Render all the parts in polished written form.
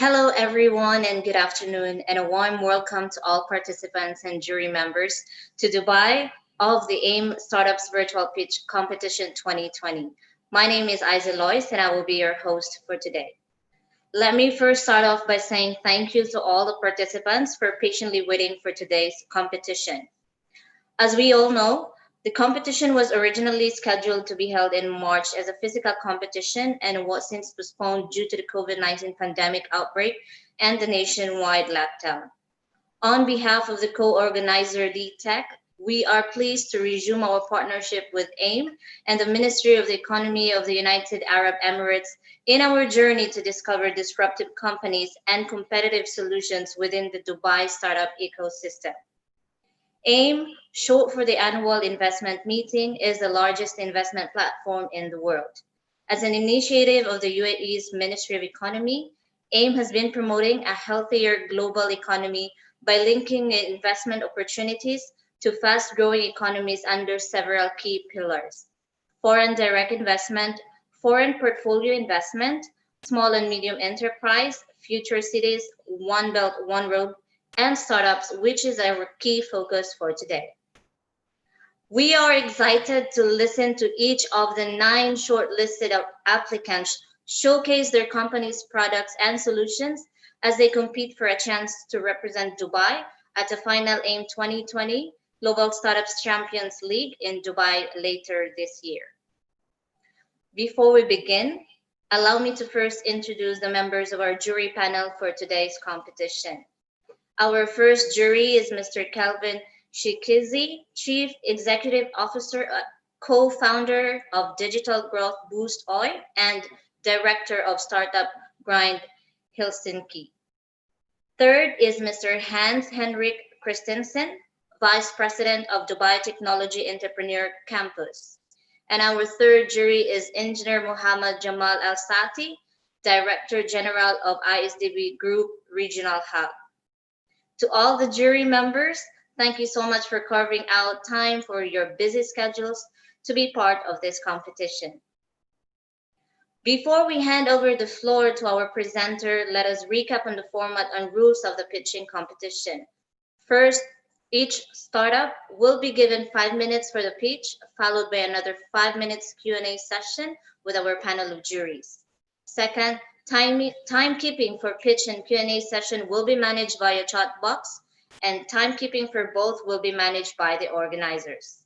Hello, everyone, and good afternoon, and a warm welcome to all participants and jury members to Dubai of the AIM Startups Virtual Pitch Competition 2020. My name is Isa Lois, and I will be your host for today. Let me first start off by saying thank you to all the participants for patiently waiting for today's competition. As we all know, the competition was originally scheduled to be held in March as a physical competition and was since postponed due to the COVID-19 pandemic outbreak and the nationwide lockdown. On behalf of the co-organizer DTech, we are pleased to resume our partnership with AIM and the Ministry of the Economy of the United Arab Emirates in our journey to discover disruptive companies and competitive solutions within the Dubai startup ecosystem. AIM, short for the Annual Investment Meeting, is the largest investment platform in the world. As an initiative of the UAE's Ministry of Economy, AIM has been promoting a healthier global economy by linking investment opportunities to fast-growing economies under several key pillars: foreign direct investment, foreign portfolio investment, small and medium enterprise, future cities, One Belt, One Road, and startups, which is our key focus for today. We are excited to listen to each of the 9 shortlisted applicants showcase their company's products and solutions as they compete for a chance to represent Dubai at the final AIM 2020 Global Startups Champions League in Dubai later this year. Before we begin, allow me to first introduce the members of our jury panel for today's competition. Our first jury is Mr. Kelvin Shikizi, Chief Executive Officer, co-founder of Digital Growth Boost Oil, and Director of Startup Grind Helsinki. Third is Mr. Hans Henrik Christensen, Vice President of Dubai Technology Entrepreneur Campus. And our third jury is Engineer Mohammed Jamal Al-Sati, Director General of ISDB Group Regional Hub. To all the jury members, thank you so much for carving out time for your busy schedules to be part of this competition. Before we hand over the floor to our presenter, let us recap on the format and rules of the pitching competition. First, each startup will be given 5 minutes for the pitch, followed by another 5 minutes Q&A session with our panel of juries. Second, timekeeping for pitch and Q&A session will be managed via chat box, and timekeeping for both will be managed by the organizers.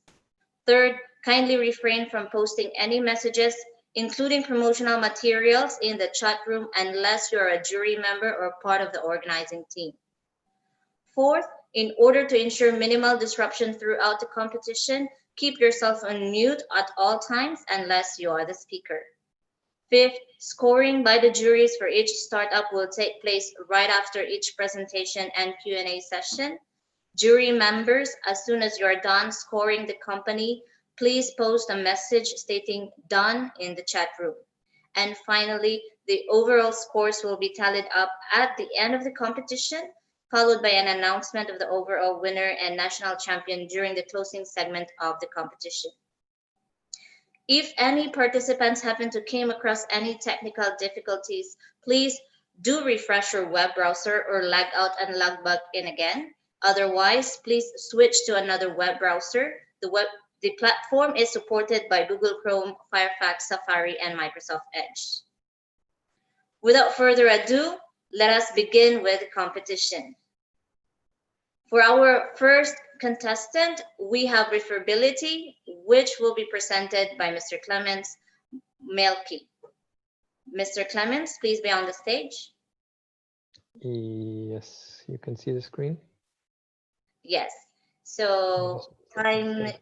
Third, kindly refrain from posting any messages, including promotional materials, in the chat room unless you are a jury member or part of the organizing team. Fourth, in order to ensure minimal disruption throughout the competition, keep yourself on mute at all times unless you are the speaker. Fifth, scoring by the juries for each startup will take place right after each presentation and Q&A session. Jury members, as soon as you are done scoring the company, please post a message stating "done" in the chat room. And finally, the overall scores will be tallied up at the end of the competition, followed by an announcement of the overall winner and national champion during the closing segment of the competition. If any participants happen to come across any technical difficulties, please do refresh your web browser or log out and log back in again. Otherwise, please switch to another web browser. The platform is supported by Google Chrome, Firefox, Safari, and Microsoft Edge. Without further ado, let us begin with the competition. For our first contestant, we have referability, which will be presented by Mr. Clemens Melki. Mr. Clemens, please be on the stage. Yes, you can see the screen. Yes. So time.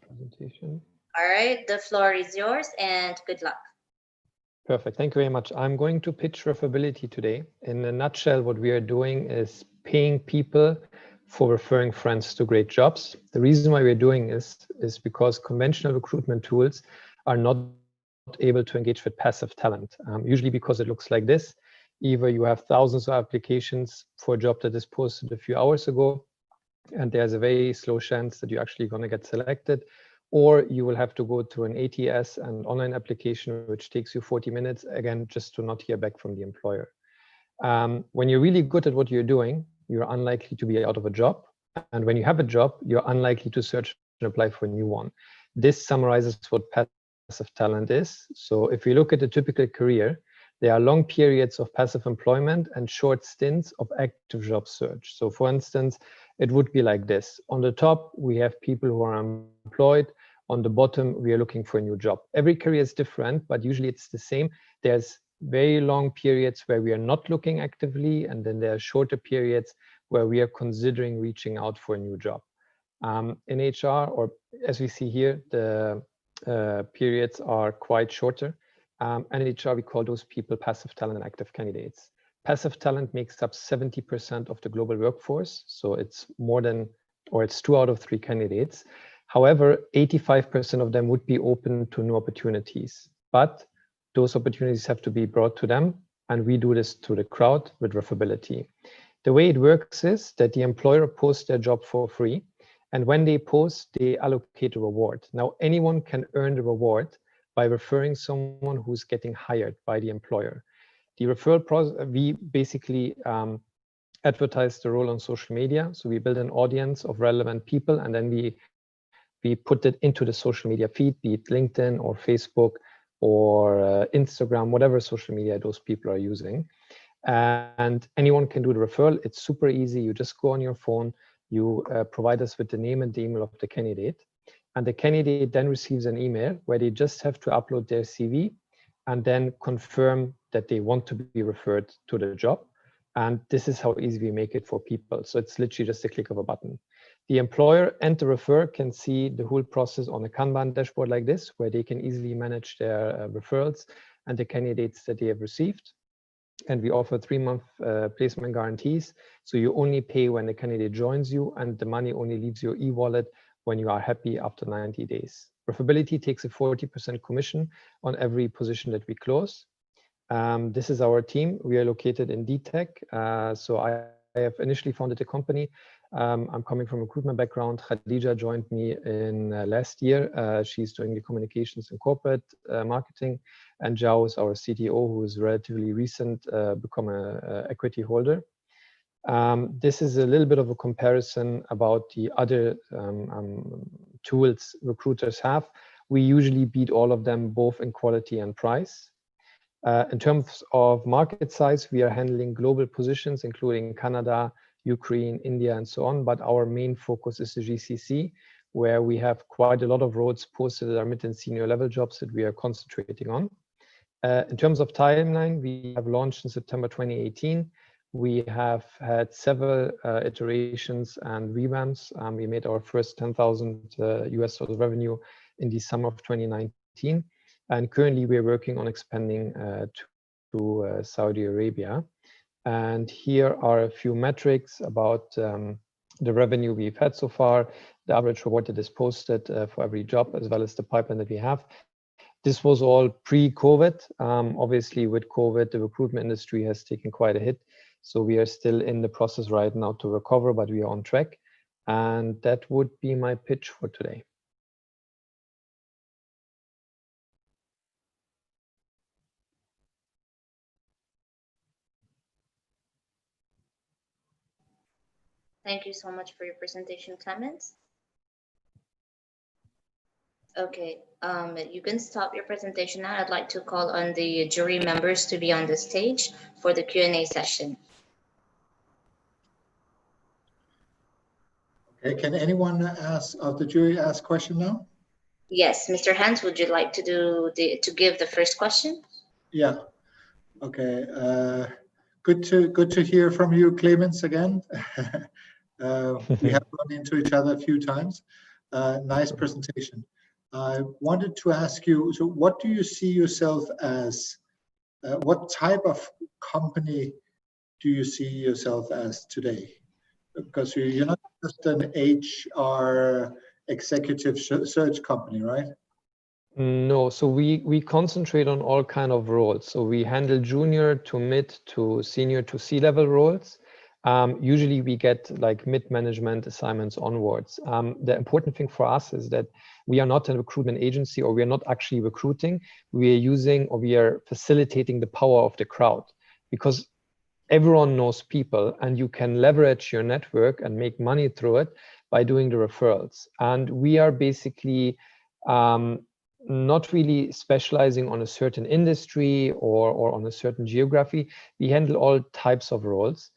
All right, the floor is yours and good luck. Perfect. Thank you very much. I'm going to pitch referability today. In a nutshell, what we are doing is paying people for referring friends to great jobs. The reason why we're doing is because conventional recruitment tools are not able to engage with passive talent, usually because it looks like this. Either you have thousands of applications for a job that is posted a few hours ago, and there's a very slow chance that you're actually going to get selected, or you will have to go through an ATS, an online application, which takes you 40 minutes, again, just to not hear back from the employer. When you're really good at what you're doing, you're unlikely to be out of a job. And when you have a job, you're unlikely to search and apply for a new one. This summarizes what passive talent is. So if we look at a typical career, there are long periods of passive employment and short stints of active job search. So for instance, it would be like this. On the top, we have people who are employed. On the bottom, we are looking for a new job. Every career is different, but usually it's the same. There's very long periods where we are not looking actively, and then there are shorter periods where we are considering reaching out for a new job. In HR, or as we see here, the periods are quite shorter. And in HR, we call those people passive talent and active candidates. Passive talent makes up 70% of the global workforce. So it's more than, or it's 2 out of 3 candidates. However, 85% of them would be open to new opportunities, but those opportunities have to be brought to them. And we do this to the crowd with referability. The way it works is that the employer posts their job for free. And when they post, they allocate a reward. Now, anyone can earn the reward by referring someone who's getting hired by the employer. The referral process, we basically advertise the role on social media. So we build an audience of relevant people, and then we put it into the social media feed, be it LinkedIn or Facebook or Instagram, whatever social media those people are using. And anyone can do the referral. It's super easy. You just go on your phone, you provide us with the name and the email of the candidate. And the candidate then receives an email where they just have to upload their CV and then confirm that they want to be referred to the job. And this is how easy we make it for people. So it's literally just a click of a button. The employer and the referrer can see the whole process on a Kanban dashboard like this, where they can easily manage their referrals and the candidates that they have received. And we offer 3-month placement guarantees. So you only pay when the candidate joins you, and the money only leaves your e-wallet when you are happy after 90 days. Referability takes a 40% commission on every position that we close. This is our team. We are located in DTech. So I have initially founded a company. I'm coming from a recruitment background. Khadija joined me in last year. She's doing the communications and corporate marketing. And Zhao is our CTO, who is relatively recent, become an equity holder. This is a little bit of a comparison about the other tools recruiters have. We usually beat all of them, both in quality and price. In terms of market size, we are handling global positions, including Canada, Ukraine, India, and so on. But our main focus is the GCC, where we have quite a lot of roles posted that are mid and senior level jobs that we are concentrating on. In terms of timeline, we have launched in September 2018. We have had several iterations and revamps. We made our first 10,000 US dollar revenue in the summer of 2019. And currently we're working on expanding to Saudi Arabia. And here are a few metrics about the revenue we've had so far, the average reward that is posted for every job, as well as the pipeline that we have. This was all pre-COVID. Obviously, with COVID, the recruitment industry has taken quite a hit. So we are still in the process right now to recover, but we are on track. And that would be my pitch for today. Thank you so much for your presentation, Clemens. Okay, you can stop your presentation now. I'd like to call on the jury members to be on the stage for the Q&A session. Okay, can anyone of the jury ask question now? Yes, Mr. Hans, would you like to give the first question? Yeah. Okay. Good to hear from you, Clemens, again. We have run into each other a few times. Nice presentation. I wanted to ask you, so what do you see yourself as? What type of company do you see yourself as today? Because you're not just an HR executive search company, right? No, so we concentrate on all kind of roles. So we handle junior to mid to senior to C-level roles. Usually we get like mid-management assignments onwards. The important thing for us is that we are not a recruitment agency, or we are not actually recruiting. We are using, or we are facilitating the power of the crowd. Because everyone knows people, and you can leverage your network and make money through it by doing the referrals. And we are basically not really specializing on a certain industry or on a certain geography. We handle all types of roles.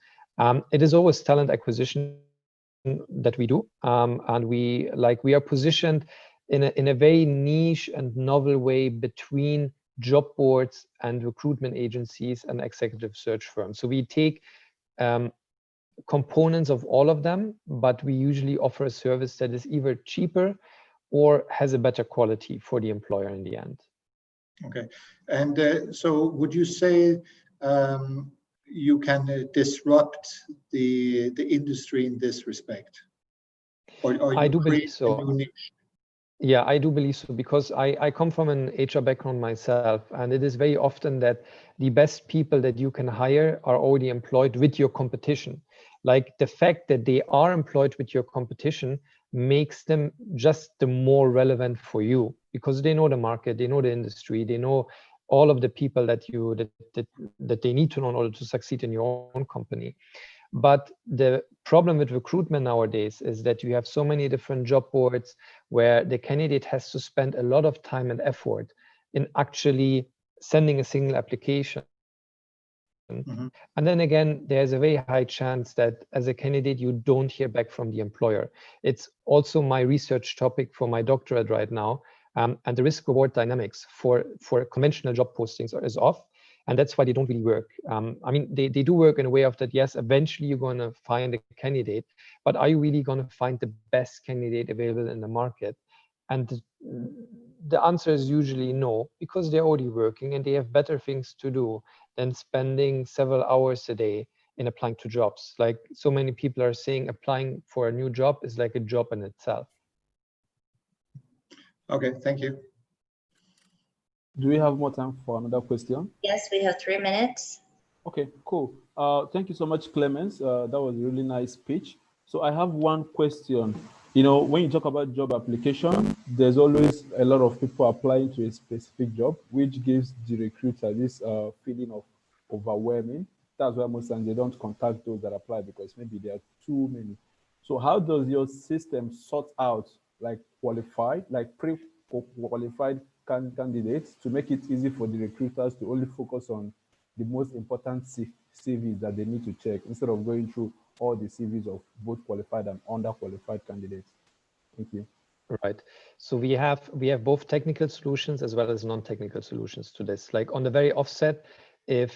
It is always talent acquisition that we do, and we are positioned in a very niche and novel way between job boards and recruitment agencies and executive search firms. So we take components of all of them, but we usually offer a service that is either cheaper or has a better quality for the employer in the end. Okay, and so would you say you can disrupt the industry in this respect, or I do believe create so. a new niche? Yeah, I do believe so, because I come from an HR background myself, and it is very often that the best people that you can hire are already employed with your competition. Like the fact that they are employed with your competition makes them just the more relevant for you, because they know the market, they know the industry, they know all of the people that they need to know in order to succeed in your own company. But the problem with recruitment nowadays is that you have so many different job boards where the candidate has to spend a lot of time and effort in actually sending a single application. Mm-hmm. And then again, there's a very high chance that as a candidate, you don't hear back from the employer. It's also my research topic for my doctorate right now. And the risk reward dynamics for conventional job postings is off. And that's why they don't really work. I mean, they do work in a way of that, yes, eventually you're going to find a candidate, but are you really going to find the best candidate available in the market? And the answer is usually no, because they're already working and they have better things to do than spending several hours a day in applying to jobs. Like so many people are saying applying for a new job is like a job in itself. Okay, thank you. Do we have more time for another question? Yes, we have 3 minutes. Okay, cool. Thank you so much, Clemens. That was a really nice speech. So I have one question. You know, when you talk about job application, there's always a lot of people applying to a specific job, which gives the recruiter this feeling of overwhelming. That's why most times they don't contact those that apply, because maybe there are too many. So how does your system sort out like qualified, like pre-qualified candidates to make it easy for the recruiters to only focus on the most important CVs that they need to check, instead of going through all the CVs of both qualified and underqualified candidates? Thank you. Right. So we have both technical solutions as well as non-technical solutions to this. Like on the very offset, if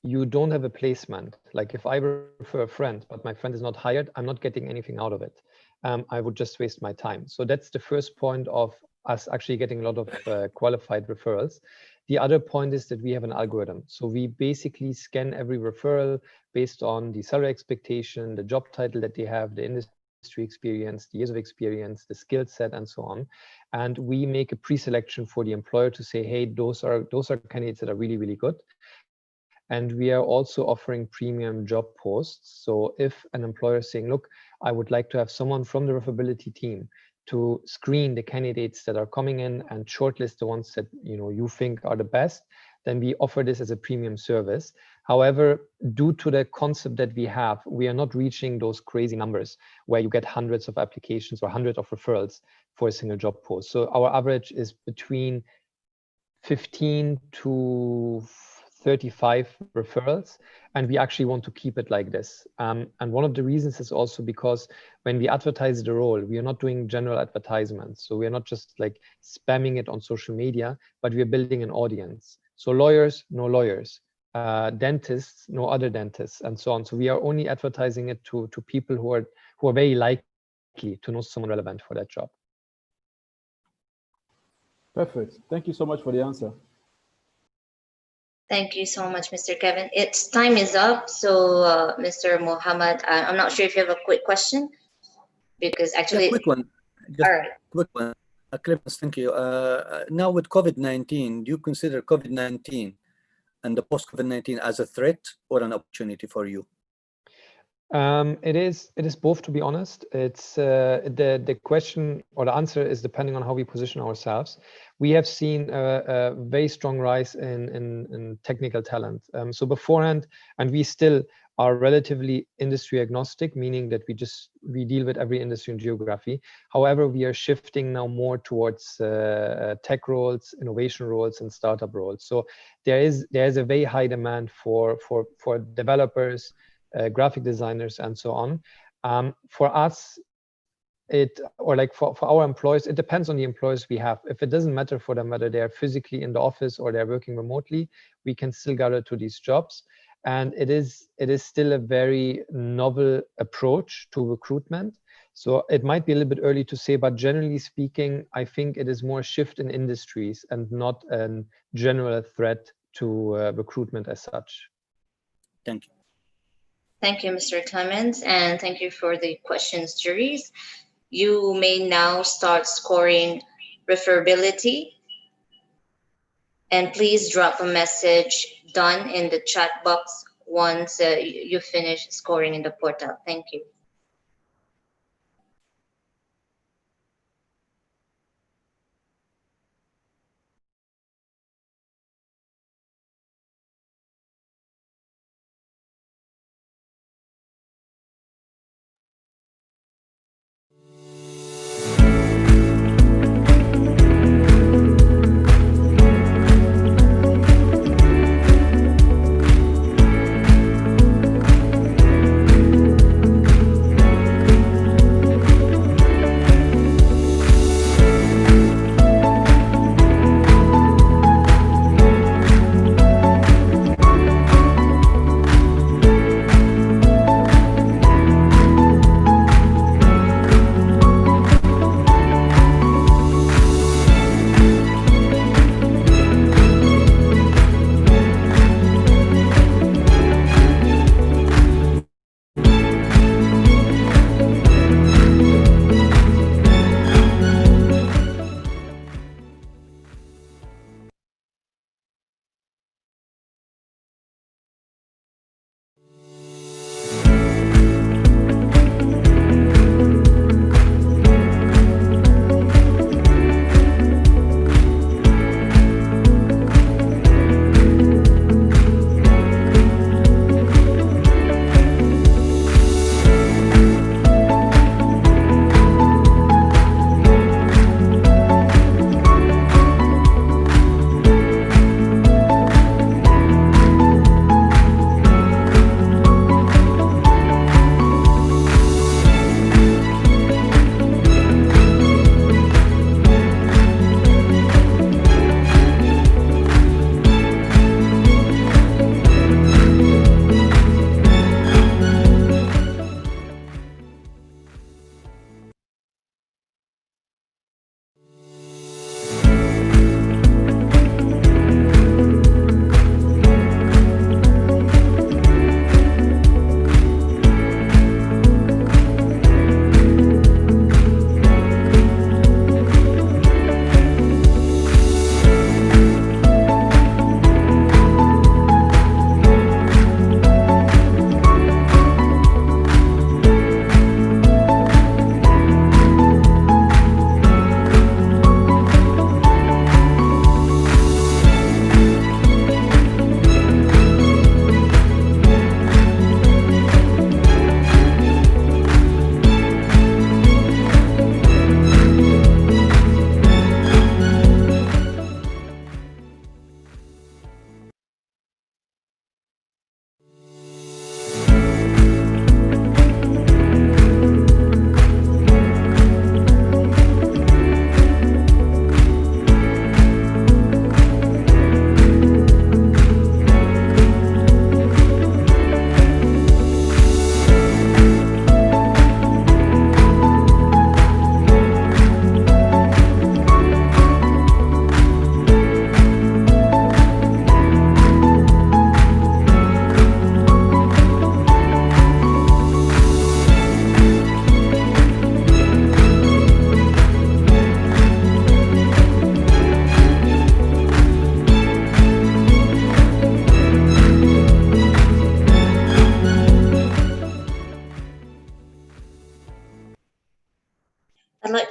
you don't have a placement, like if I refer a friend, but my friend is not hired, I'm not getting anything out of it. I would just waste my time. So that's the first point of us actually getting a lot of qualified referrals. The other point is that we have an algorithm. So we basically scan every referral based on the salary expectation, the job title that they have, the industry experience, the years of experience, the skill set, and so on. And we make a pre-selection for the employer to say, hey, those are candidates that are really, really good. And we are also offering premium job posts. So if an employer is saying, look, I would like to have someone from the referability team to screen the candidates that are coming in and shortlist the ones that you think are the best, then we offer this as a premium service. However, due to the concept that we have, we are not reaching those crazy numbers where you get hundreds of applications or hundreds of referrals for a single job post. So our average is between 15 to 35 referrals, and we actually want to keep it like this. And one of the reasons is also because when we advertise the role, we are not doing general advertisements. So we are not just like spamming it on social media, but we are building an audience. So lawyers, no lawyers, dentists, no other dentists, and so on. So we are only advertising it to people who are very likely to know someone relevant for that job. Perfect. Thank you so much for the answer. Thank you so much, Mr. Kevin. Its time is up. So, Mr. Mohammed, I'm not sure if you have a quick question, because actually, quick one. All right. Quick one. Clemens, thank you. Now with COVID-19, do you consider COVID-19 and the post-COVID-19 as a threat or an opportunity for you? It is both, to be honest. It's the question or the answer is depending on how we position ourselves. We have seen a very strong rise in technical talent. So beforehand, and we still are relatively industry agnostic, meaning that we deal with every industry and geography. However, we are shifting now more towards tech roles, innovation roles, and startup roles. So there is a very high demand for developers, graphic designers, and so on. For us, for our employees, it depends on the employees we have. If it doesn't matter for them whether they're physically in the office or they're working remotely, we can still gather to these jobs. And it is still a very novel approach to recruitment. So it might be a little bit early to say, but generally speaking, I think it is more a shift in industries and not a general threat to recruitment as such. Thank you. Thank you, Mr. Clemens, and thank you for the questions, juries. You may now start scoring referability. And please drop a message done in the chat box once you finish scoring in the portal. Thank you.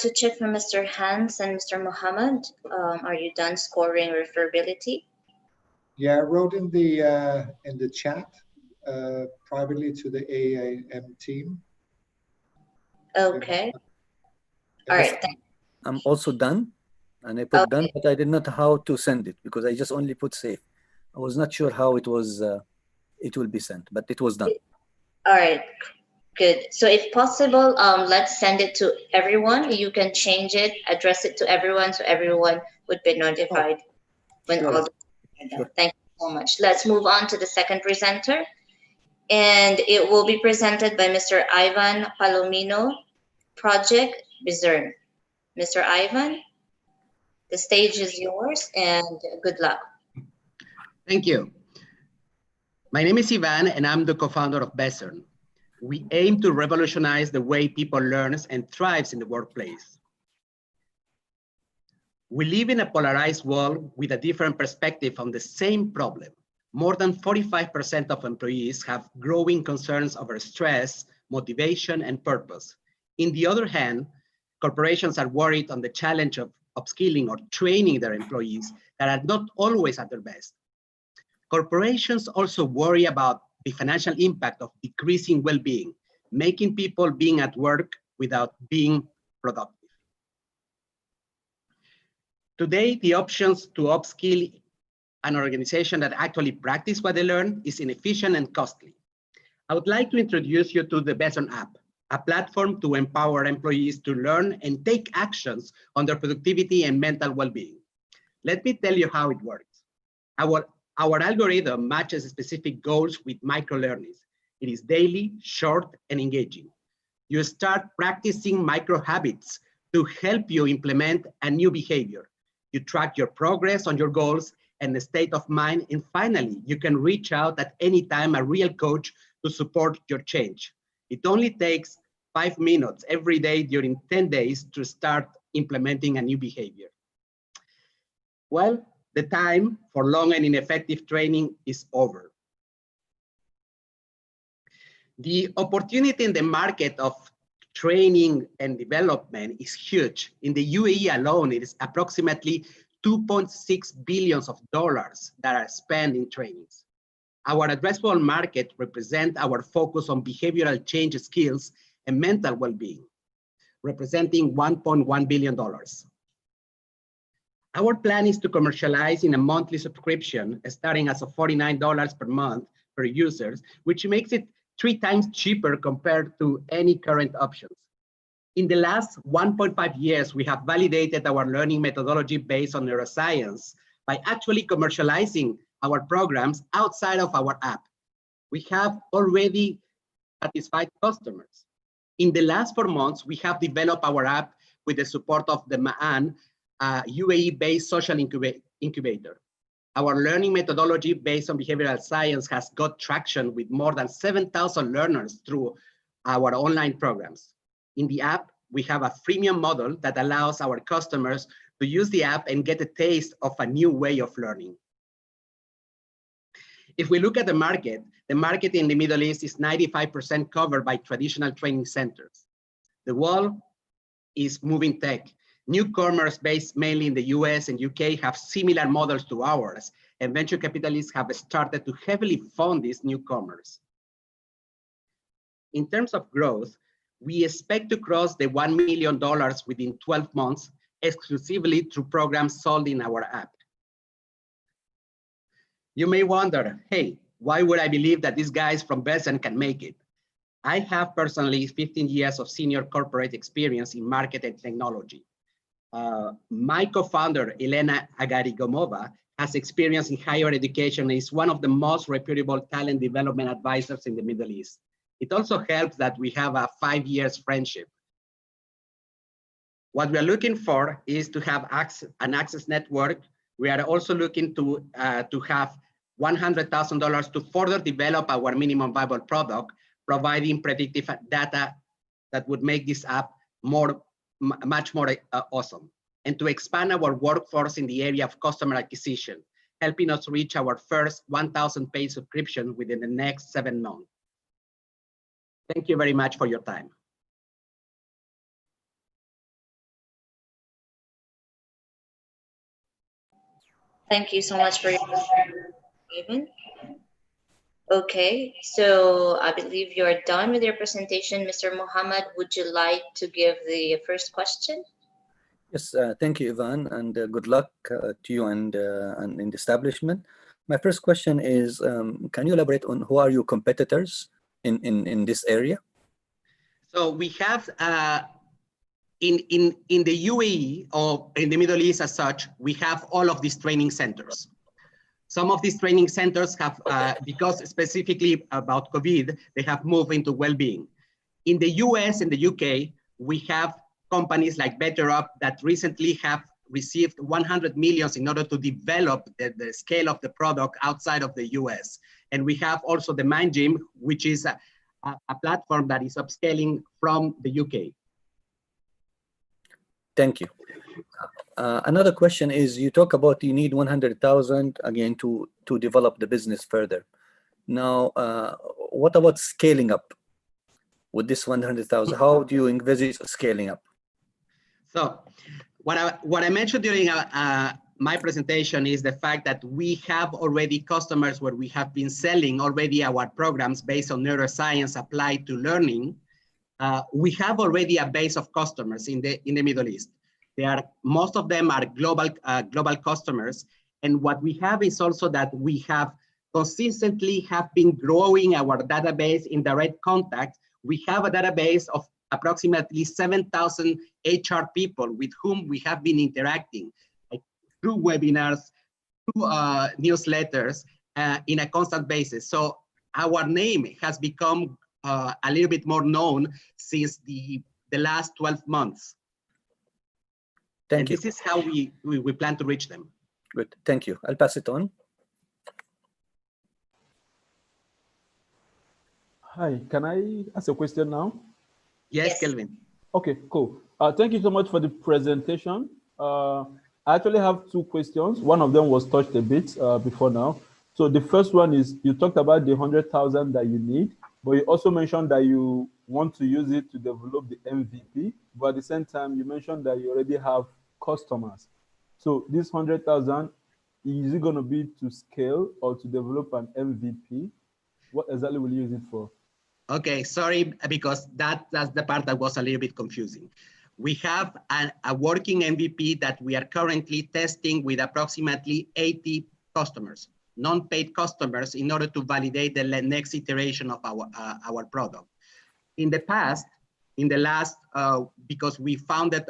to check from Mr. Hans and Mr. Muhammad. Are you done scoring referability? Yeah, I wrote in the chat privately to the AAM team. Okay. All right. I'm also done, and I put done, but I did not know how to send it because I just only put save. I was not sure how it was. It will be sent, but it was done. All right. Good. So if possible, let's send it to everyone. You can change it, address it to everyone, so everyone would be notified when Sure. all. Sure. Thank you so much. Let's move on to the second presenter, and it will be presented by Mr. Ivan Palomino, Project Bizern. Mr. Ivan, the stage is yours, and good luck. Thank you. My name is Ivan, and I'm the co-founder of Bezern. We aim to revolutionize the way people learn and thrive in the workplace. We live in a polarized world with a different perspective on the same problem. More than 45% of employees have growing concerns over stress, motivation, and purpose. On the other hand, corporations are worried on the challenge of upskilling or training their employees that are not always at their best. Corporations also worry about the financial impact of decreasing well-being, making people being at work without being productive. Today, the options to upskill an organization that actually practice what they learn is inefficient and costly. I would like to introduce you to the Bezern app, a platform to empower employees to learn and take actions on their productivity and mental well-being. Let me tell you how it works. Our algorithm matches specific goals with micro-learnings. It is daily, short, and engaging. You start practicing micro-habits to help you implement a new behavior. You track your progress on your goals and the state of mind, and finally, you can reach out at any time a real coach to support your change. It only takes 5 minutes every day during 10 days to start implementing a new behavior. Well, the time for long and ineffective training is over. The opportunity in the market of training and development is huge. In the UAE alone, it is approximately $2.6 billion that are spent in trainings. Our addressable market represents our focus on behavioral change skills and mental well-being, representing $1.1 billion. Our plan is to commercialize in a monthly subscription, starting as of $49 per month per user, which makes it 3 times cheaper compared to any current options. In the last 1.5 years, we have validated our learning methodology based on neuroscience by actually commercializing our programs outside of our app. We have already satisfied customers. In the last 4 months, we have developed our app with the support of the Ma'an, UAE-based social incubator. Our learning methodology based on behavioral science has got traction with more than 7,000 learners through our online programs. In the app, we have a freemium model that allows our customers to use the app and get a taste of a new way of learning. If we look at the market in the Middle East is 95% covered by traditional training centers. The world is moving tech. Newcomers based mainly in the US and UK have similar models to ours, and venture capitalists have started to heavily fund these newcomers. In terms of growth, we expect to cross the $1 million within 12 months, exclusively through programs sold in our app. You may wonder, hey, why would I believe that these guys from Bezern can make it? I have personally 15 years of senior corporate experience in market and technology. My co-founder, Elena Agarigomova, has experience in higher education and is one of the most reputable talent development advisors in the Middle East. It also helps that we have a 5 years friendship. What we are looking for is to have an access network. We are also looking to have $100,000 to further develop our minimum viable product, providing predictive data that would make this app much more awesome, and to expand our workforce in the area of customer acquisition, helping us reach our first 1,000 paid subscription within the next 7 months. Thank you very much for your time. Thank you so much for your statement. Okay, so I believe you're done with your presentation. Mr. Muhammad, would you like to give the first question? Yes, thank you, Ivan, and good luck to you and in the establishment. My first question is, can you elaborate on who are your competitors in this area? So we have in the UAE or in the Middle East as such, we have all of these training centers. Some of these training centers have, because specifically about COVID, they have moved into well-being. In the US and the UK, we have companies like BetterUp that recently have received 100 millions in order to develop the scale of the product outside of the US. And we have also the MindGym, which is a platform that is upscaling from the UK. Thank you. Another question is, you talk about you need 100,000 again to develop the business further. Now, what about scaling up with this 100,000? How do you envisage scaling up? So what I mentioned during my presentation is the fact that we have already customers where we have been selling already our programs based on neuroscience applied to learning. We have already a base of customers in the Middle East. Most of them are global customers. And what we have is also that we have consistently have been growing our database in direct contact. We have a database of approximately 7,000 HR people with whom we have been interacting through webinars, through newsletters in a constant basis. So our name has become a little bit more known since the last 12 months. Thank you. This is how we plan to reach them. Good, thank you. I'll pass it on. Hi, can I ask a question now? Yes, Kelvin. Okay, cool. Thank you so much for the presentation. I actually have two questions. One of them was touched a bit before now. So the first one is, you talked about the 100,000 that you need, but you also mentioned that you want to use it to develop the MVP, but at the same time, you mentioned that you already have customers. So this 100,000, is it going to be to scale or to develop an MVP? What exactly will you use it for? Okay, sorry, because that's the part that was a little bit confusing. We have a working MVP that we are currently testing with approximately 80 customers, non-paid customers, in order to validate the next iteration of our product. In the past, in the last, because we founded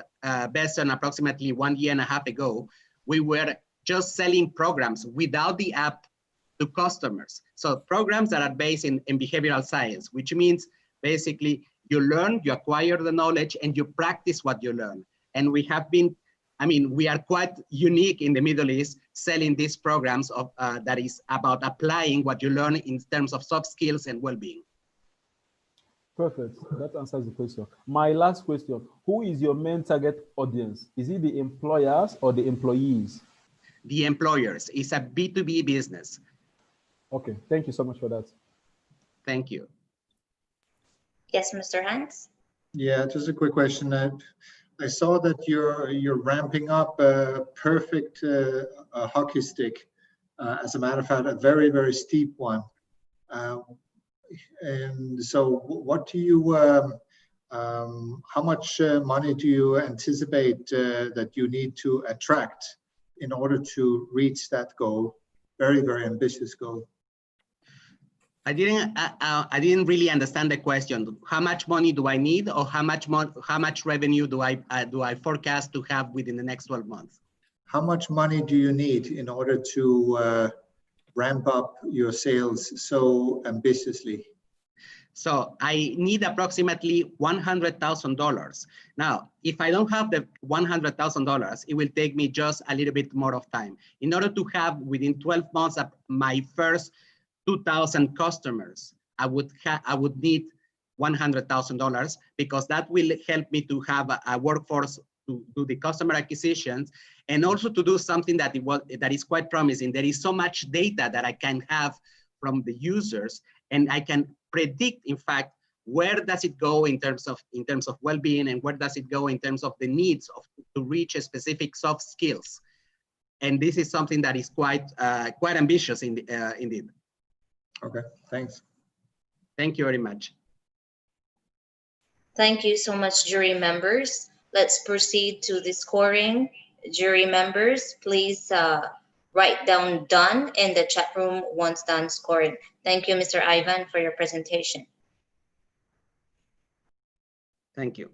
Beson approximately 1.5 years ago, we were just selling programs without the app to customers. So programs that are based in behavioral science, which means basically you learn, you acquire the knowledge, and you practice what you learn. And we have been, I mean, we are quite unique in the Middle East selling these programs of that is about applying what you learn in terms of soft skills and well-being. Perfect. That answers the question. My last question, who is your main target audience? Is it the employers or the employees? The employers. It's a B2B business. Okay, thank you so much for that. Thank you. Yes, Mr. Hans? Yeah, just a quick question. I saw that you're ramping up a perfect hockey stick. As a matter of fact, a very, very steep one. And so what do you, how much money do you anticipate that you need to attract in order to reach that goal? Very, very ambitious goal. I didn't really understand the question. How much money do I need, or how much revenue do I forecast to have within the next 12 months? How much money do you need in order to ramp up your sales so ambitiously? So I need approximately $100,000. Now, if I don't have the $100,000, it will take me just a little bit more of time. In order to have within 12 months my first 2,000 customers, I would need $100,000, because that will help me to have a workforce to do the customer acquisitions, and also to do something that is quite promising. There is so much data that I can have from the users, and I can predict, in fact, where does it go in terms of well-being, and where does it go in terms of the needs to reach a specific soft skills. And this is something that is quite ambitious indeed. Okay, thanks. Thank you very much. Thank you so much, jury members. Let's proceed to the scoring. Jury members, please write down done in the chat room once done scoring. Thank you, Mr. Ivan, for your presentation. Thank you.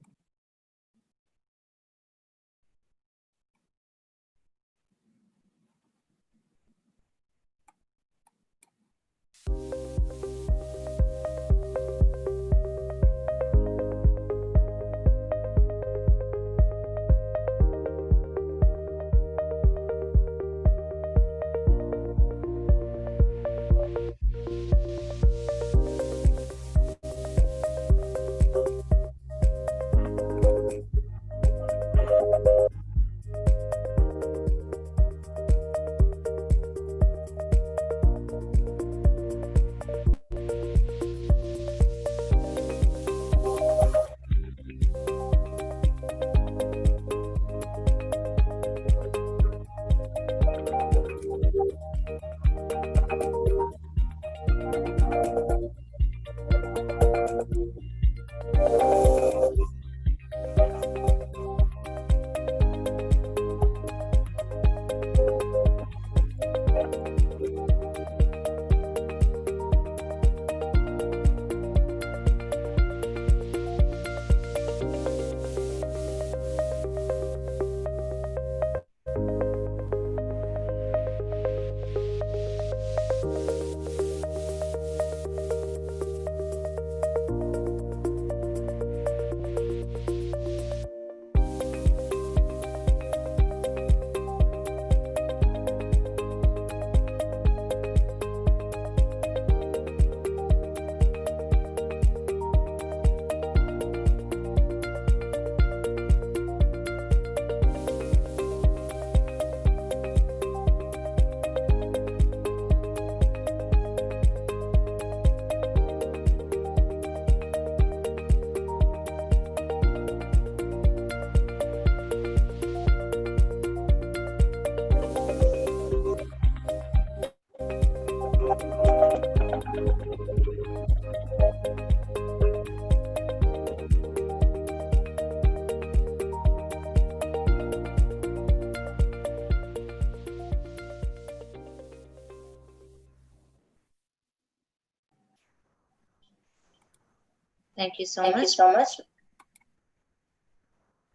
Thank you so much.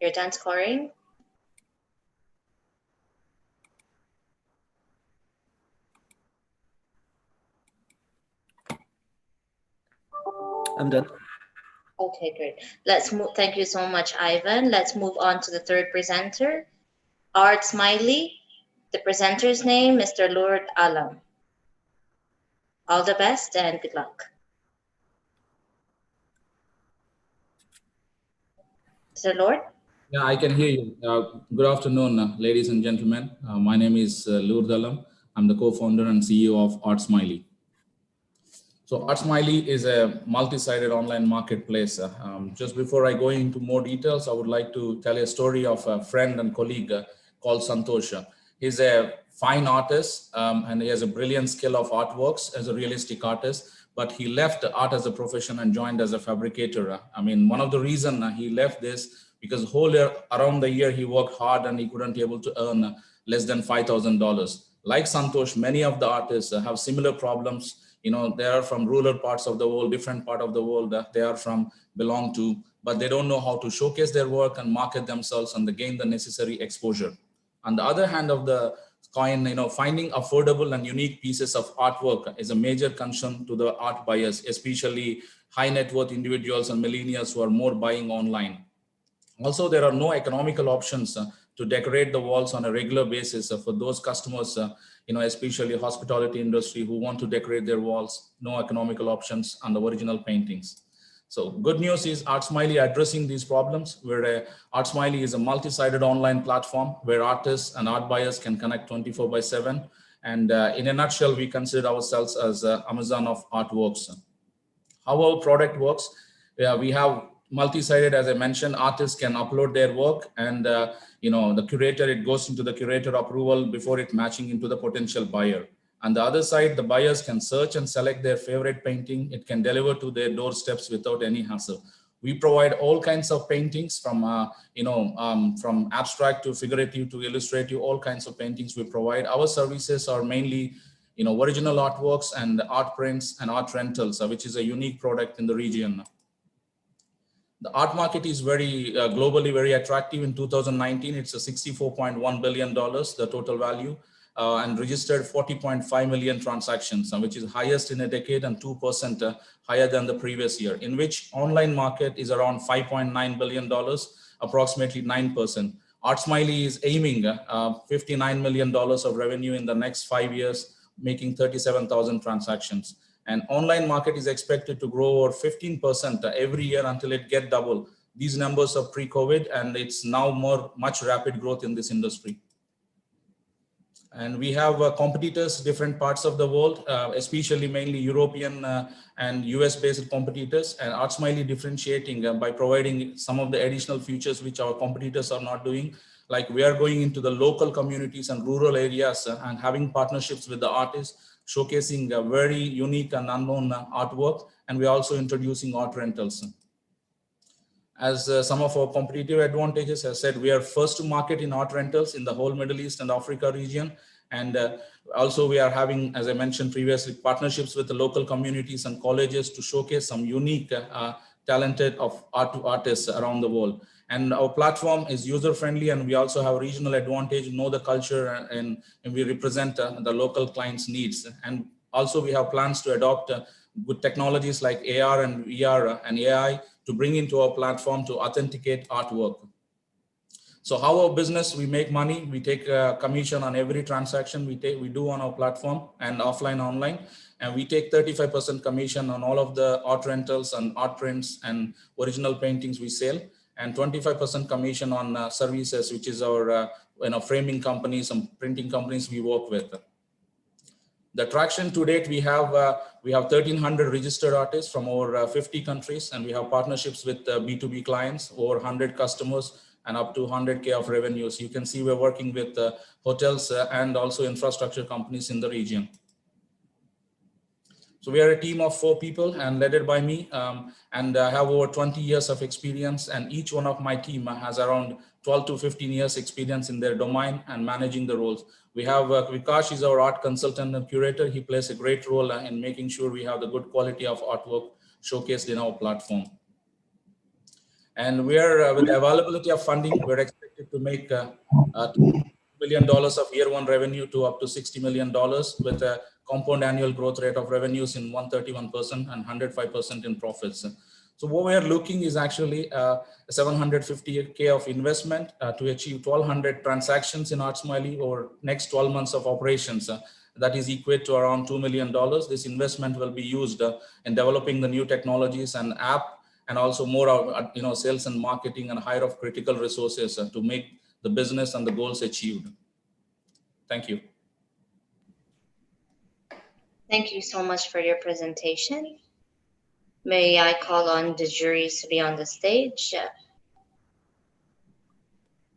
You're done scoring. I'm done. Okay, great. Let's move. Thank you so much, Ivan. Let's move on to the third presenter, Art Smiley. The presenter's name, Mr. Lord Alam. All the best and good luck. Mr. Lord? Yeah, I can hear you. Good afternoon, ladies and gentlemen. My name is Lourd Alam. I'm the co-founder and CEO of Art Smiley. So Art Smiley is a multi-sided online marketplace. Just before I go into more details, I would like to tell a story of a friend and colleague called Santosh. He's a fine artist and he has a brilliant skill of artworks as a realistic artist, but he left art as a profession and joined as a fabricator. I mean, one of the reasons he left this because whole year, around the year he worked hard and he couldn't be able to earn less than $5,000. Like Santosh, many of the artists have similar problems. You know, they are from rural parts of the world, different part of the world that they are from, belong to, but they don't know how to showcase their work and market themselves and they gain the necessary exposure. On the other hand of the coin, you know, finding affordable and unique pieces of artwork is a major concern to the art buyers, especially high net worth individuals and millennials who are more buying online. Also, there are no economical options to decorate the walls on a regular basis for those customers, you know, especially hospitality industry who want to decorate their walls, no economical options on the original paintings. So good news is Art Smiley addressing these problems, where Art Smiley is a multi-sided online platform where artists and art buyers can connect 24/7. And in a nutshell, we consider ourselves as Amazon of artworks. How our product works, we have multi-sided, as I mentioned. Artists can upload their work, and the curator, it goes into the curator approval before it matching into the potential buyer. On the other side, the buyers can search and select their favorite painting. It can deliver to their doorsteps without any hassle. We provide all kinds of paintings from from abstract to figurative to illustrative, all kinds of paintings we provide. Our services are mainly original artworks and art prints and art rentals, which is a unique product in the region. The art market is very globally very attractive. In 2019, it's a $64.1 billion, the total value, and registered 40.5 million transactions, which is highest in a decade and 2% higher than the previous year, in which online market is around $5.9 billion, approximately 9%. ArtSmiley is aiming $59 million of revenue in the next 5 years, making 37,000 transactions. And online market is expected to grow over 15% every year until it get double. These numbers are pre-COVID, and it's now much rapid growth in this industry. And we have competitors, different parts of the world, especially mainly European and US-based competitors, and ArtSmiley differentiating by providing some of the additional features which our competitors are not doing. Like we are going into the local communities and rural areas and having partnerships with the artists, showcasing a very unique and unknown artwork. And we're also introducing art rentals. As some of our competitive advantages, as said, we are first to market in art rentals in the whole Middle East and Africa region. And also we are having, as I mentioned previously, partnerships with the local communities and colleges to showcase some unique talented artists around the world. And our platform is user-friendly, and we also have regional advantage, know the culture, and we represent the local clients' needs. And also we have plans to adopt good technologies like AR and VR and AI to bring into our platform to authenticate artwork. So how our business, we make money, we take a commission on every transaction we do on our platform, and offline, online. And we take 35% commission on all of the art rentals and art prints and original paintings we sell, and 25% commission on services, which is our framing companies and printing companies we work with. The traction to date, we have 1,300 registered artists from over 50 countries, and we have partnerships with B2B clients, over 100 customers, and up to 100K of revenues. You can see we're working with hotels and also infrastructure companies in the region. So we are a team of 4 people and led by me, and I have over 20 years of experience, and each one of my team has around 12 to 15 years experience in their domain and managing the roles. We have Vikash is our art consultant and curator. He plays a great role in making sure we have the good quality of artwork showcased in our platform. And we are, with the availability of funding, we're expected to make $2 million of year 1 revenue to up to $60 million with a compound annual growth rate of revenues in 131% and 105% in profits. So what we are looking is actually 750K of investment to achieve 1,200 transactions in ArtSmiley over next 12 months of operations. That is equate to around $2 million. This investment will be used in developing the new technologies and app, and also more sales and marketing and hire of critical resources to make the business and the goals achieved. Thank you. Thank you so much for your presentation. May I call on the juries to be on the stage?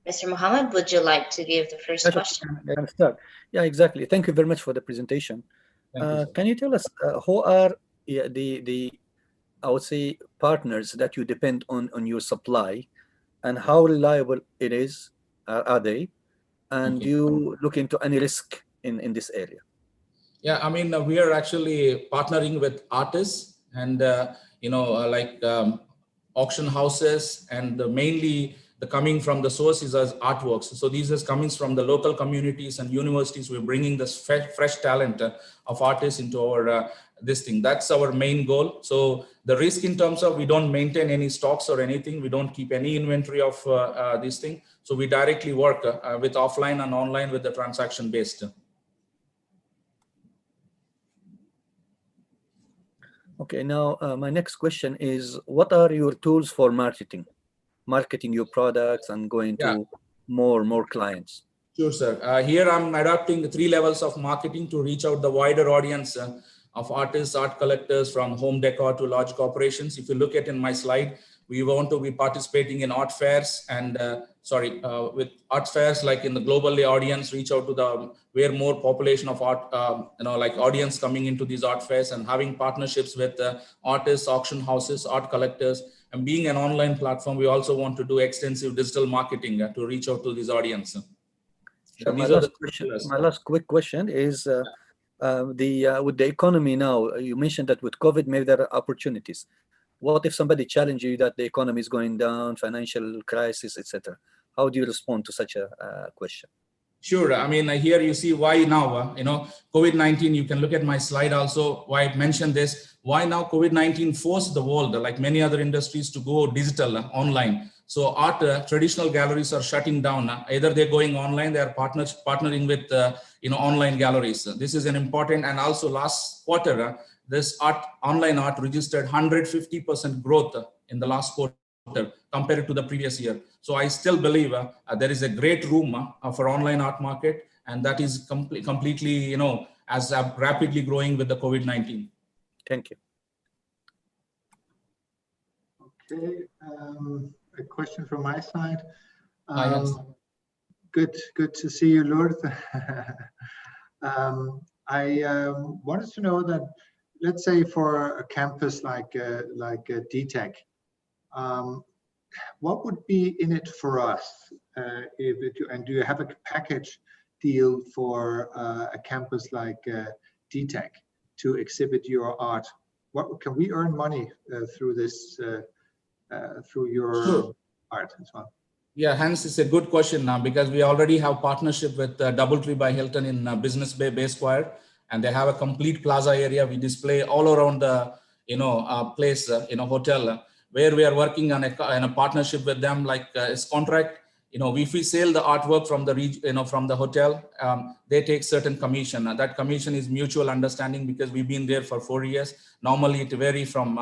Mr. Muhammad, would you like to give the first question? Yeah, exactly. Thank you very much for the presentation. Can you tell us who are I would say, partners that you depend on your supply, and how reliable it is, are they? And do you look into any risk in this area? Yeah, I mean, we are actually partnering with artists and, auction houses, and mainly the coming from the sources as artworks. So these is coming from the local communities and universities. We're bringing this fresh talent of artists into our this thing. That's our main goal. So the risk in terms of we don't maintain any stocks or anything. We don't keep any inventory of this thing. So we directly work with offline and online with the transaction based. Okay, now my next question is, what are your tools for marketing your products and going to more clients? Sure, sir. Here I'm adapting 3 levels of marketing to reach out the wider audience of artists, art collectors, from home decor to large corporations. If you look at in my slide, We want to be participating in art fairs and with art fairs like in the globally audience, reach out to the where more population of art, like audience coming into these art fairs and having partnerships with artists, auction houses, art collectors, and being an online platform. We also want to do extensive digital marketing to reach out to this audience. So my last quick question is with the economy now, you mentioned that with COVID, maybe there are opportunities. What if somebody challenge you that the economy is going down, financial crisis, etc.? How do you respond to such a question? Sure. I mean, here you see why now, COVID-19, you can look at my slide also, why I mentioned this, why now COVID-19 forced the world, like many other industries, to go digital, online. So art, traditional galleries are shutting down. Either they're going online, they are partnering with, online galleries. This is an important, and also last quarter, this online art registered 150% growth in the last quarter compared to the previous year. So I still believe there is a great room for online art market, and that is completely, as rapidly growing with the COVID-19. Thank you. Okay, a question from my side. Yes. Good to see you, Lourdes. I wanted to know that, let's say for a campus like DTech, what would be in it for us? And do you have a package deal for a campus like DTech to exhibit your art? What can we earn money through this, through your Sure. art as well? Yeah, hence it's a good question now, because we already have partnership with DoubleTree by Hilton in Business Bay Square, and they have a complete plaza area. We display all around the place, hotel, where we are working on a partnership with them, like its contract. If we sell the artwork from the from the hotel, they take certain commission. That commission is mutual understanding, because we've been there for 4 years. Normally it varies from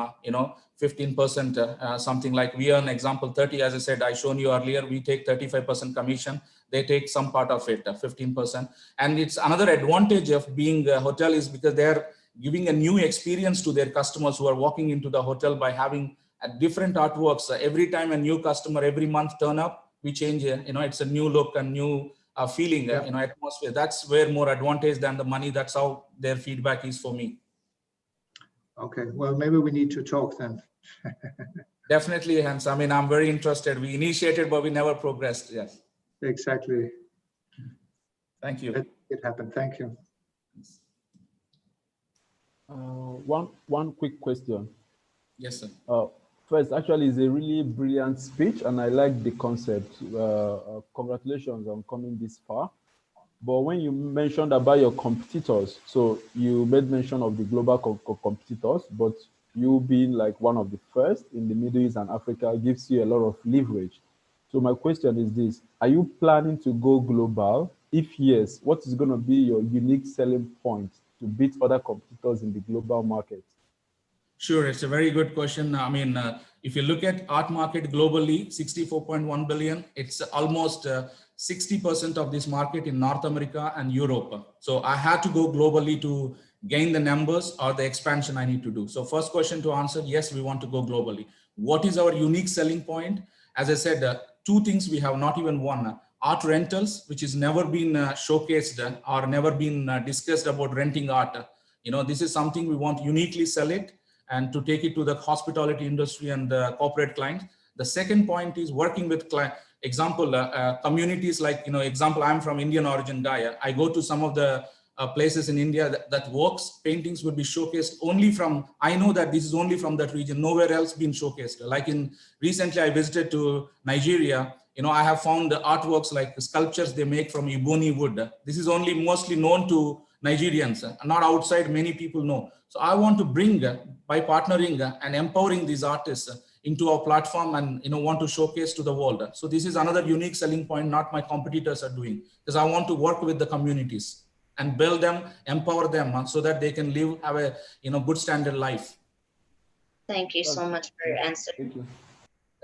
15%, something like we earn, example 30. As I said, I shown you earlier, we take 35% commission. They take some part of it, 15%. And it's another advantage of being a hotel is because they're giving a new experience to their customers who are walking into the hotel by having different artworks. Every time a new customer every month turn up, we change, it's a new look and new feeling, atmosphere. That's where more advantage than the money. That's how their feedback is for me. Okay, well, maybe we need to talk then. Definitely, Hans. I mean, I'm very interested. We initiated, but we never progressed. Yes. Exactly. Thank you. It happened. Thank you. One quick question. Yes, sir. First, actually, it's a really brilliant speech, and I like the concept. Congratulations on coming this far. But when you mentioned about your competitors, so you made mention of the global competitors, but you being like one of the first in the Middle East and Africa gives you a lot of leverage. So my question is this: are you planning to go global? If yes, what is going to be your unique selling point to beat other competitors in the global market? Sure, it's a very good question. I mean, if you look at art market globally, 64.1 billion, it's almost 60% of this market in North America and Europe. So I had to go globally to gain the numbers or the expansion I need to do. So first question to answer, yes, we want to go globally. What is our unique selling point? As I said, two things we have, not even one. Art rentals, which has never been showcased or never been discussed about renting art. This is something we want uniquely sell it and to take it to the hospitality industry and the corporate clients. The second point is working with communities like, example, I'm from Indian origin guy. I go to some of the places in India that works, paintings would be showcased only from, I know that this is only from that region, nowhere else been showcased. Like recently I visited to Nigeria, I have found the artworks like the sculptures they make from ebony wood. This is only mostly known to Nigerians, not outside many people know. So I want to bring, by partnering and empowering these artists into our platform and want to showcase to the world. So this is another unique selling point, not my competitors are doing, because I want to work with the communities and build them, empower them so that they can live, have a good standard life. Thank you so much for your answer. Thank you.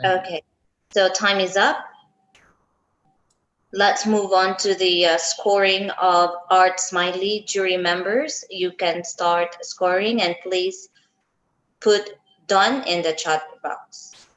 Okay, so time is up. Let's move on to the scoring of Art Smiley jury members. You can start scoring and please put done in the chat box.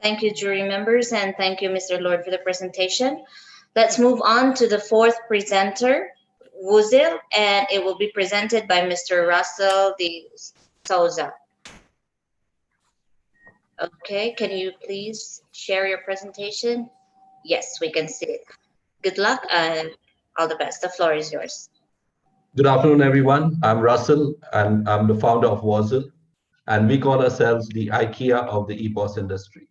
Thank you, jury members, and thank you, Mr. Lord, for the presentation. Let's move on to the fourth presenter, Wuzil, and it will be presented by Mr. Russell de Souza. Okay, can you please share your presentation? Yes, we can see it. Good luck and all the best. The floor is yours. Good afternoon, everyone. I'm Russell, and I'm the founder of Wuzil, and we call ourselves the IKEA of the EPOS industry.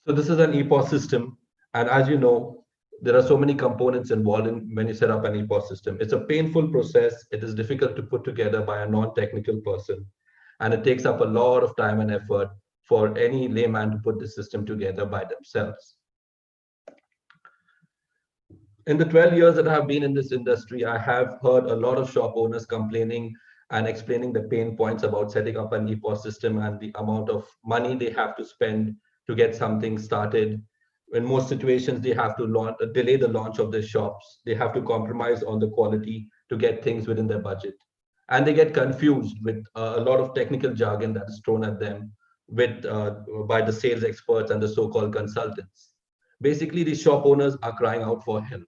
So this is an EPOS system, and as you know, there are so many components involved when you set up an EPOS system. It's a painful process. It is difficult to put together by a non-technical person, and it takes up a lot of time and effort for any layman to put the system together by themselves. In the 12 years that I have been in this industry, I have heard a lot of shop owners complaining and explaining the pain points about setting up an EPOS system and the amount of money they have to spend to get something started. In most situations, they have to delay the launch of their shops. They have to compromise on the quality to get things within their budget. And they get confused with a lot of technical jargon that is thrown at them by the sales experts and the so-called consultants. Basically, these shop owners are crying out for help.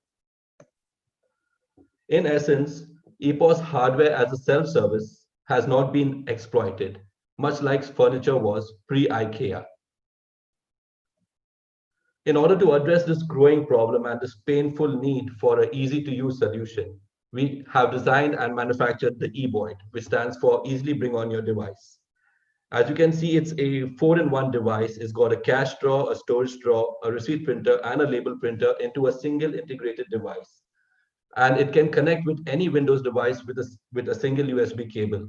In essence, EPOS hardware as a self-service has not been exploited, much like furniture was pre-IKEA. In order to address this growing problem and this painful need for an easy-to-use solution, we have designed and manufactured the eBoyd, which stands for Easily Bring On Your Device. As you can see, it's a 4-in-1 device. It's got a cash drawer, a storage drawer, a receipt printer, and a label printer into a single integrated device. And it can connect with any Windows device with a single USB cable.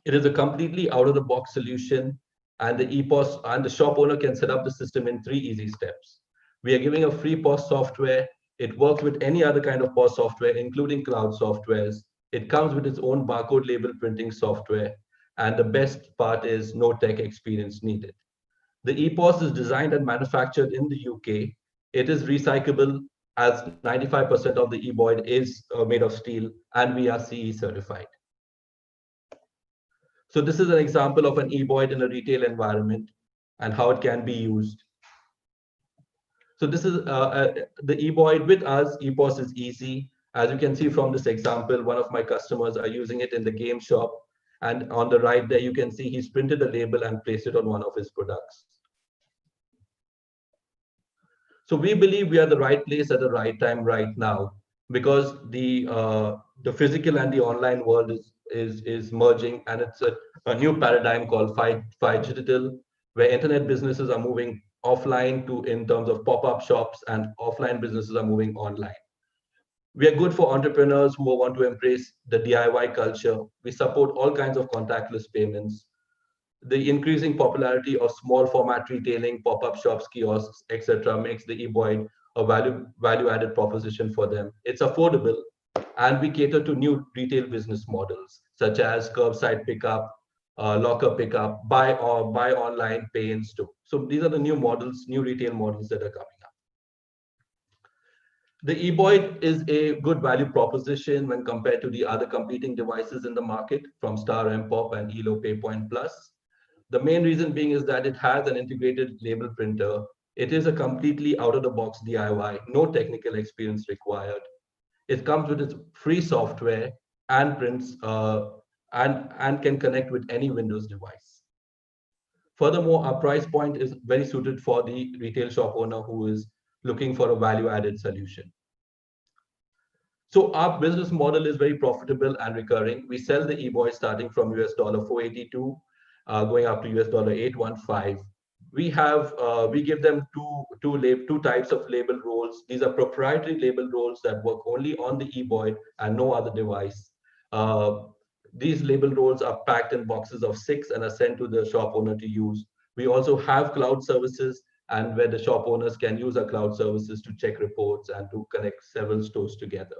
It is a completely out-of-the-box solution, and the EPOS and the shop owner can set up the system in 3 easy steps. We are giving a free POS software. It works with any other kind of POS software, including cloud softwares. It comes with its own barcode label printing software, and the best part is no tech experience needed. The EPOS is designed and manufactured in the UK. It is recyclable, as 95% of the eBoyd is made of steel, and we are CE certified. So this is an example of an eBoyd in a retail environment and how it can be used. So this is the eBoyd with us. EPOS is easy. As you can see from this example, one of my customers are using it in the game shop. And on the right there, you can see he's printed a label and placed it on one of his products. So we believe we are the right place at the right time right now, because the physical and the online world is merging, and it's a new paradigm called phygital, where internet businesses are moving offline in terms of pop-up shops, and offline businesses are moving online. We are good for entrepreneurs who want to embrace the DIY culture. We support all kinds of contactless payments. The increasing popularity of small format retailing, pop-up shops, kiosks, etc., makes the eBoyd a value-added proposition for them. It's affordable, and we cater to new retail business models, such as curbside pickup, locker pickup, buy online, pay in store. So these are the new models, new retail models that are coming up. The eBoyd is a good value proposition when compared to the other competing devices in the market, from Star Mpop and Elo PayPoint Plus. The main reason being is that it has an integrated label printer. It is a completely out-of-the-box DIY, no technical experience required. It comes with its free software and prints and can connect with any Windows device. Furthermore, our price point is very suited for the retail shop owner who is looking for a value-added solution. So our business model is very profitable and recurring. We sell the eBoyd starting from $482. Going up to $815. We give them two types of label rolls. These are proprietary label rolls that work only on the eBoyd and no other device. These label rolls are packed in boxes of 6 and are sent to the shop owner to use. We also have cloud services, and where the shop owners can use our cloud services to check reports and to connect several stores together.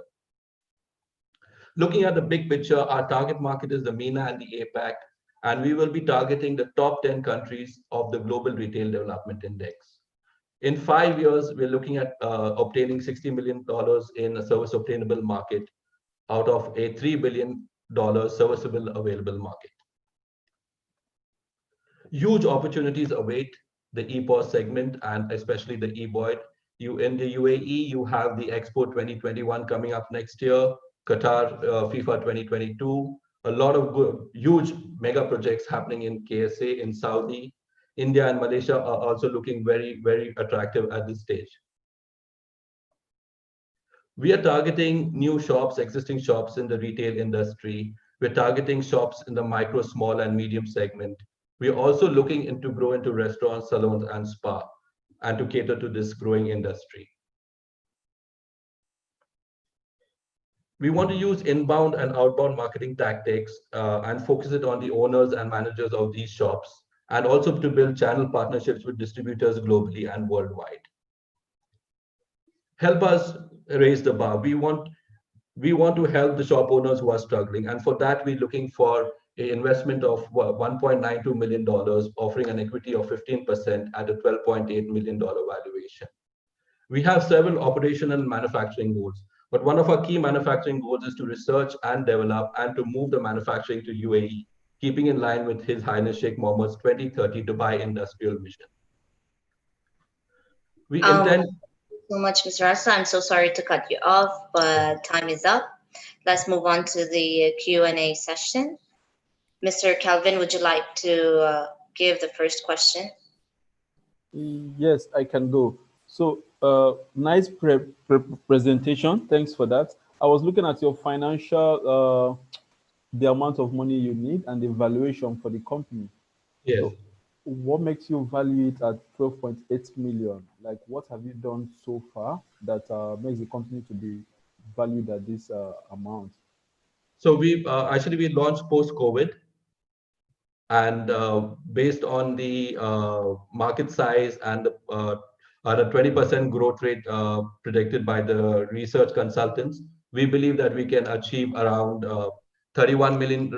Looking at the big picture, our target market is the MENA and the APAC. And we will be targeting the top 10 countries of the Global Retail Development Index. In 5 years, we're looking at obtaining $60 million in a service obtainable market out of a $3 billion serviceable available market. Huge opportunities await the ePOS segment and especially the eBOID. In the UAE, you have the Expo 2021 coming up next year, Qatar, FIFA 2022, a lot of good, huge mega projects happening in KSA, in Saudi. India and Malaysia are also looking very, very attractive at this stage. We are targeting new shops, existing shops in the retail industry. We're targeting shops in the micro, small, and medium segment. We are also looking into grow into restaurants, salons, and spa, and to cater to this growing industry. We want to use inbound and outbound marketing tactics and focus it on the owners and managers of these shops, and also to build channel partnerships with distributors globally and worldwide. Help us raise the bar. We want to help the shop owners who are struggling, and for that we're looking for an investment of $1.92 million, offering an equity of 15% at a $12.8 million valuation. We have several operational and manufacturing goals, but one of our key manufacturing goals is to research and develop and to move the manufacturing to UAE, keeping in line with His Highness Sheikh Mohammed's 2030 Dubai Industrial Mission. We intend... Thank you so much, Mr. Rasta. I'm so sorry to cut you off, but time is up. Let's move on to the Q&A session. Mr. Calvin, would you like to give the first question? Yes, I can go. So nice presentation. Thanks for that. I was looking at your financial, the amount of money you need and the valuation for the company. Yes. So what makes you value it at 12.8 million? Like, what have you done so far that makes the company to be valued at this amount? So we launched post-COVID, and based on the market size and the 20% growth rate predicted by the research consultants, we believe that we can achieve around $31 million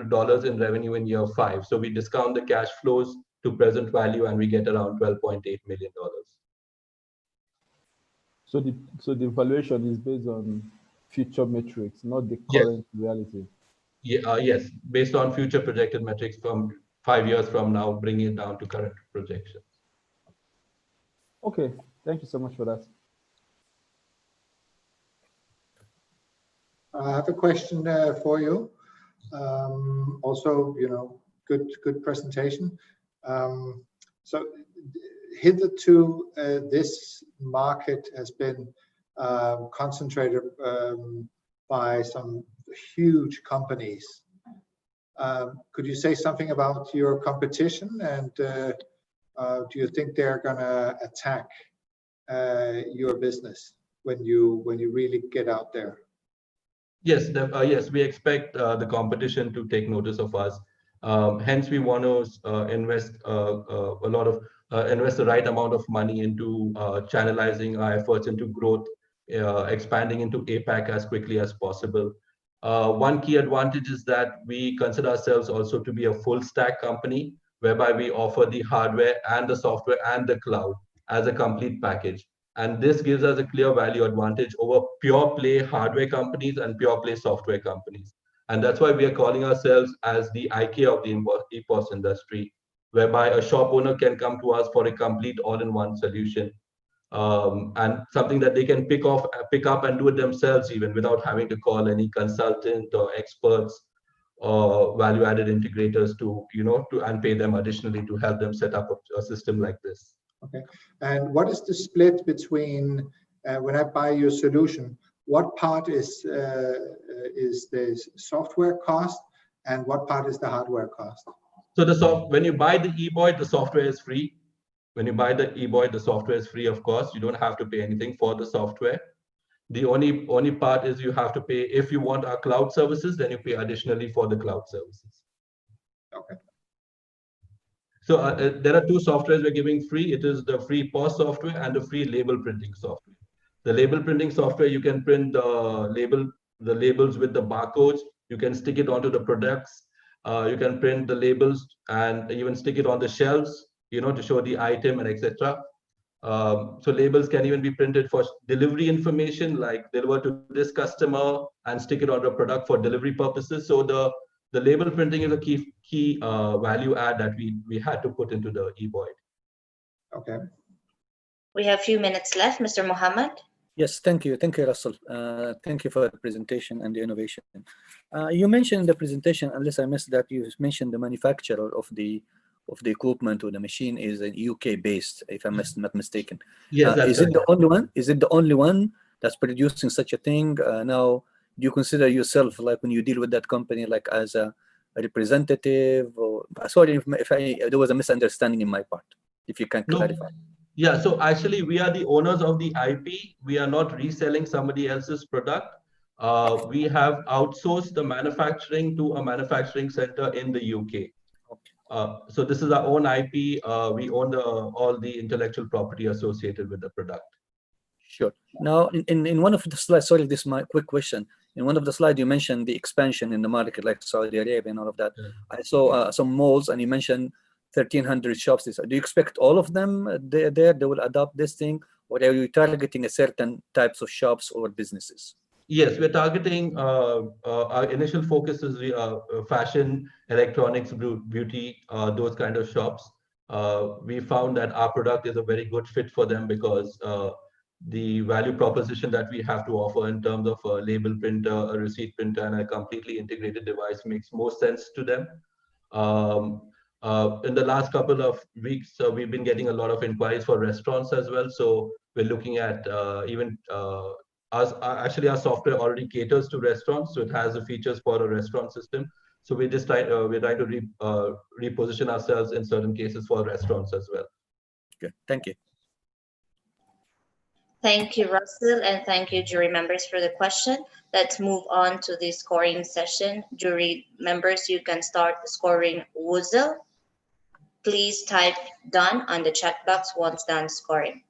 in revenue in year 5. So we discount the cash flows to present value and we get around $12.8 million. So the valuation is based on future metrics, not the current reality. Yeah, yes, based on future projected metrics from 5 years from now, bringing it down to current projections. Okay, thank you so much for that. I have a question for you. Also, good presentation. So hitherto, this market has been concentrated by some huge companies. Could you say something about your competition, and do you think they're gonna attack your business when you really get out there? Yes, yes, we expect the competition to take notice of us. Hence, we want to invest invest the right amount of money into channelizing our efforts into growth, expanding into APAC as quickly as possible. One key advantage is that we consider ourselves also to be a full stack company, whereby we offer the hardware and the software and the cloud as a complete package. And this gives us a clear value advantage over pure play hardware companies and pure play software companies. And that's why we are calling ourselves as the IKEA of the ePOS industry, whereby a shop owner can come to us for a complete all-in-one solution, and something that they can pick up and do it themselves, even without having to call any consultant or experts or value-added integrators to pay them additionally to help them set up a system like this. Okay. And what is the split between when I buy your solution? What part is the software cost, and what part is the hardware cost? So when you buy the eBOID, the software is free. When you buy the eBOID, the software is free, of course. You don't have to pay anything for the software. The only part is you have to pay, if you want our cloud services, then you pay additionally for the cloud services. Okay. So there are two softwares we're giving free. It is the free POS software and the free label printing software. The label printing software, you can print the labels with the barcodes. You can stick it onto the products. You can print the labels and even stick it on the shelves, to show the item and etc. So labels can even be printed for delivery information, like deliver to this customer and stick it on a product for delivery purposes. So the label printing is a key value add that we had to put into the eVoid. Okay. We have a few minutes left, Mr. Mohammed. Yes, thank you, Russell. Thank you for the presentation and the innovation. You mentioned in the presentation, unless I missed that, you mentioned the manufacturer of the equipment or the machine is a UK based, if I'm not mistaken. Yes, that's is it the only one? Is it the only one that's producing such a thing? Now, do you consider yourself, like when you deal with that company, like as a representative? Or sorry if there was a misunderstanding in my part. If you can clarify. Yeah, so actually we are the owners of the IP. We are not reselling somebody else's product. We have outsourced the manufacturing to a manufacturing center in the UK. So this is our own IP. We own all the intellectual property associated with the product. Sure. Now, in one of the slides, sorry, this is my quick question. In one of the slides, you mentioned the expansion in the market, like Saudi Arabia and all of that. Yeah. I saw some malls, and you mentioned 1,300 shops. Do you expect all of them they will adopt this thing, or are you targeting a certain types of shops or businesses? Yes, we're targeting, our initial focus is fashion, electronics, beauty, those kind of shops. We found that our product is a very good fit for them because the value proposition that we have to offer in terms of a label printer, a receipt printer, and a completely integrated device makes more sense to them. In the last couple of weeks, we've been getting a lot of inquiries for restaurants as well. So we're looking at actually our software already caters to restaurants, so it has the features for a restaurant system. So we're trying to reposition ourselves in certain cases for restaurants as well. Good, thank you. Thank you, Russell, and thank you, jury members, for the question. Let's move on to the scoring session. Jury members, you can start scoring Wuzel. Please type done on the chat box once done scoring.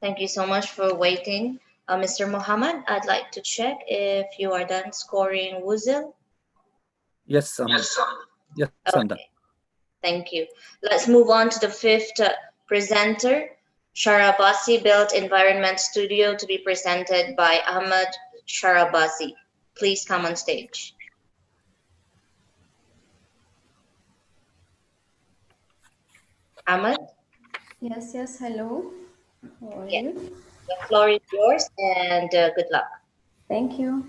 Thank you so much for waiting. Mr. Mohammed, I'd like to check if you are done scoring Wuzel. Yes, yes, I'm done. Okay, thank you. Let's move on to the fifth presenter, Sharabasi Built Environment Studio, to be presented by Ahmed Sharabasi. Please come on stage. Ahmed? Yes, hello. How are you? The floor is yours, and good luck. Thank you.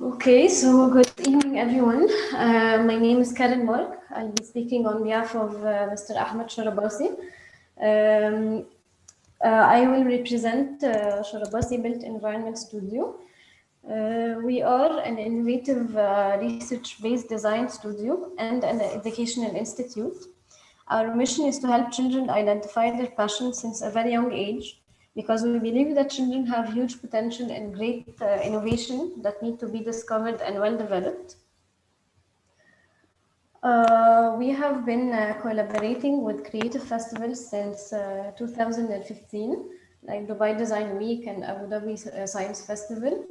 Okay, so good evening, everyone. My name is Karen Mark. I'll be speaking on behalf of Mr. Ahmed Sharabasi. I will represent Sharabasi Built Environment Studio. We are an innovative research-based design studio and an educational institute. Our mission is to help children identify their passion since a very young age, because we believe that children have huge potential and great innovation that need to be discovered and well developed. We have been collaborating with creative festivals since 2015, like Dubai Design Week and Abu Dhabi Science Festival,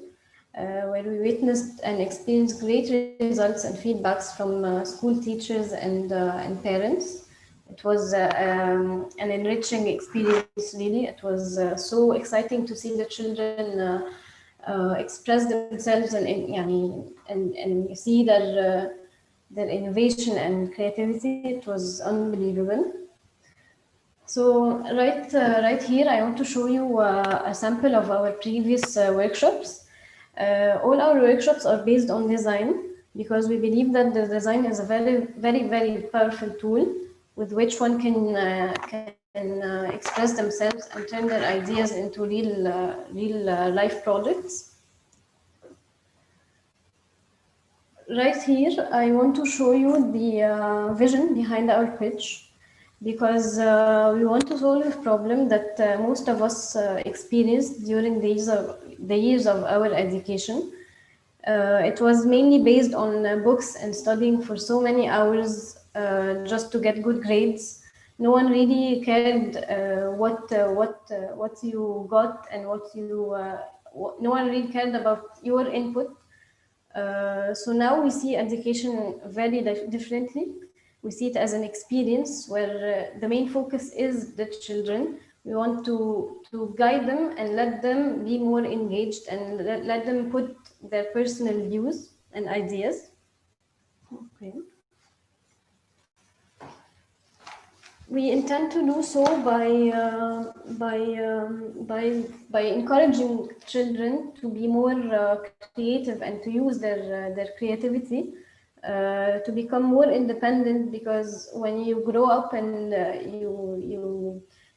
where we witnessed and experienced great results and feedbacks from school teachers and parents. It was an enriching experience, really. It was so exciting to see the children express themselves and see their innovation and creativity. It was unbelievable. So right here, I want to show you a sample of our previous workshops. All our workshops are based on design, because we believe that the design is a very, very, very powerful tool with which one can express themselves and turn their ideas into real life projects. Right here, I want to show you the vision behind our pitch, because we want to solve a problem that most of us experienced during the years of our education. It was mainly based on books and studying for so many hours just to get good grades. No one really cared what you got and no one really cared about your input. So now we see education very differently. We see it as an experience where the main focus is the children. We want to guide them and let them be more engaged and let them put their personal views and ideas. Okay. We intend to do so by encouraging children to be more creative and to use their creativity to become more independent, because when you grow up and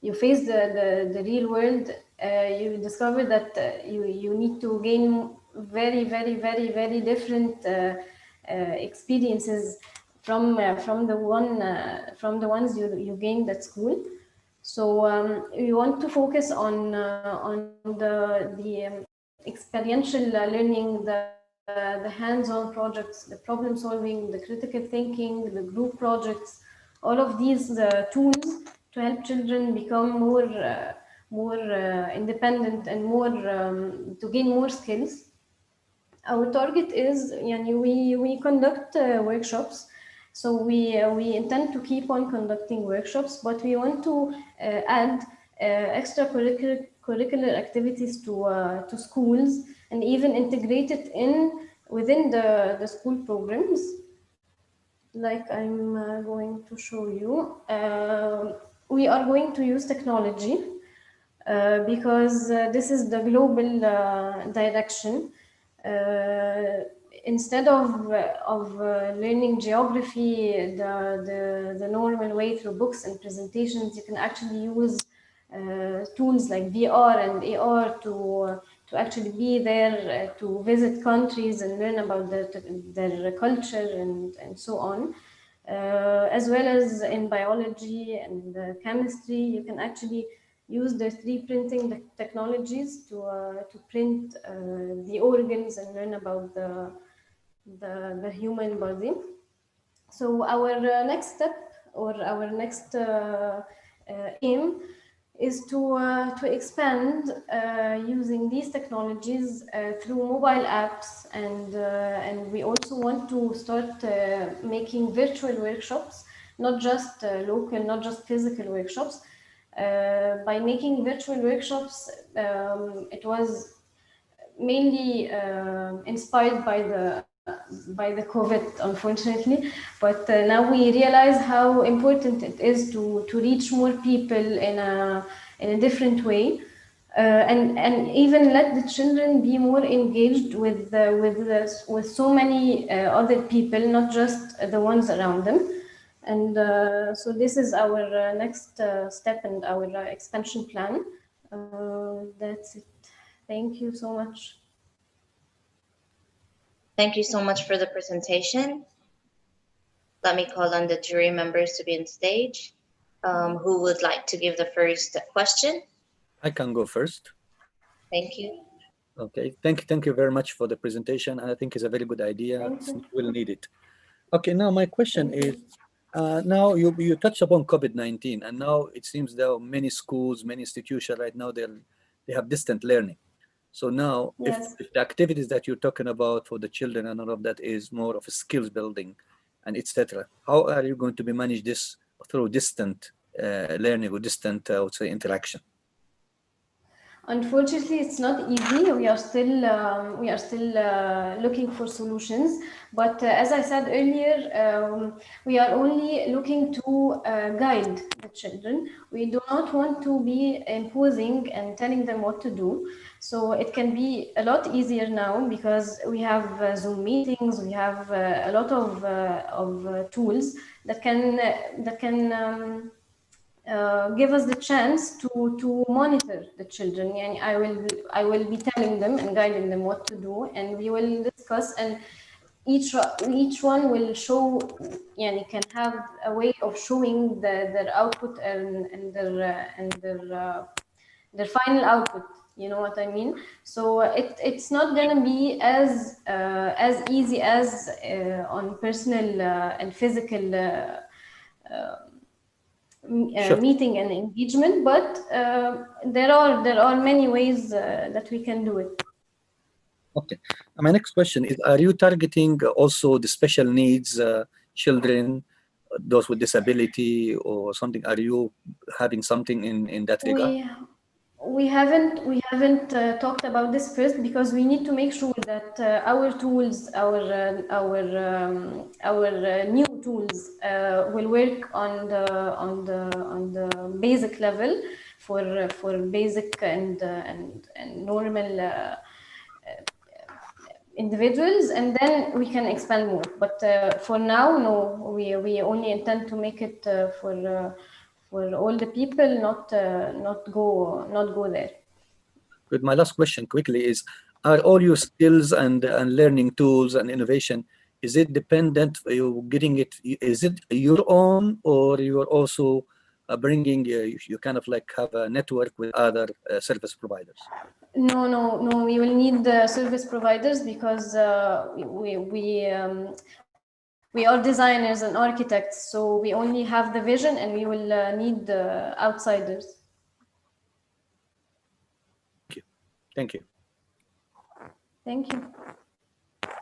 you face the real world, you discover that you need to gain very, very, very, very different experiences from the ones you gained at school. So we want to focus on the experiential learning, the hands-on projects, the problem solving, the critical thinking, the group projects, all of these tools to help children become more independent and to gain more skills. Our target is, we conduct workshops. So we intend to keep on conducting workshops, but we want to add extracurricular activities to schools and even integrate it within the school programs. Like I'm going to show you. We are going to use technology because this is the global direction. Instead of learning geography the normal way through books and presentations, you can actually use tools like VR and AR to actually be there, to visit countries and learn about their culture and so on. As well as in biology and chemistry, you can actually use the 3D printing technologies to print the organs and learn about the human body. So our next step, or our next aim, is to expand using these technologies through mobile apps, and we also want to start making virtual workshops, not just local, not just physical workshops. By making virtual workshops, it was mainly inspired by the COVID, unfortunately, but now we realize how important it is to reach more people in a different way, and even let the children be more engaged with so many other people, not just the ones around them. And so this is our next step and our expansion plan. That's it. Thank you so much. Thank you so much for the presentation. Let me call on the jury members to be on stage. Who would like to give the first question? I can go first. Thank you. Okay, thank you very much for the presentation. I think it's a very good idea. We'll need it. Okay, now my question is, now you touched upon COVID-19, and now it seems there are many schools, many institutions right now, they have distant learning. So now, Yes. if the activities that you're talking about for the children and all of that is more of a skills building and etc., how are you going to be manage this through distant learning or distant, I would say, interaction? Unfortunately, it's not easy. We are still looking for solutions. But as I said earlier, we are only looking to guide the children. We do not want to be imposing and telling them what to do. So it can be a lot easier now because we have Zoom meetings. We have a lot of tools that can give us the chance to monitor the children. And I will be telling them and guiding them what to do, and we will discuss, and each one will show, can have a way of showing their output and their final output. You know what I mean? So it's not gonna be as easy as on personal and physical Sure. meeting and engagement, but there are many ways that we can do it. Okay. My next question is, are you targeting also the special needs children, those with disability or something? Are you having something in that regard? We haven't talked about this first because we need to make sure that our tools, our new tools will work on the basic level for basic and normal individuals, and then we can expand more. But for now, no, we only intend to make it for all the people, not go there. Good. My last question quickly is, are all your skills and learning tools and innovation, is it dependent, you getting it, is it your own, or you're also bringing, you kind of like have a network with other service providers? No, we will need the service providers because we are designers and architects, so we only have the vision, and we will need the outsiders. Thank you. Thank you.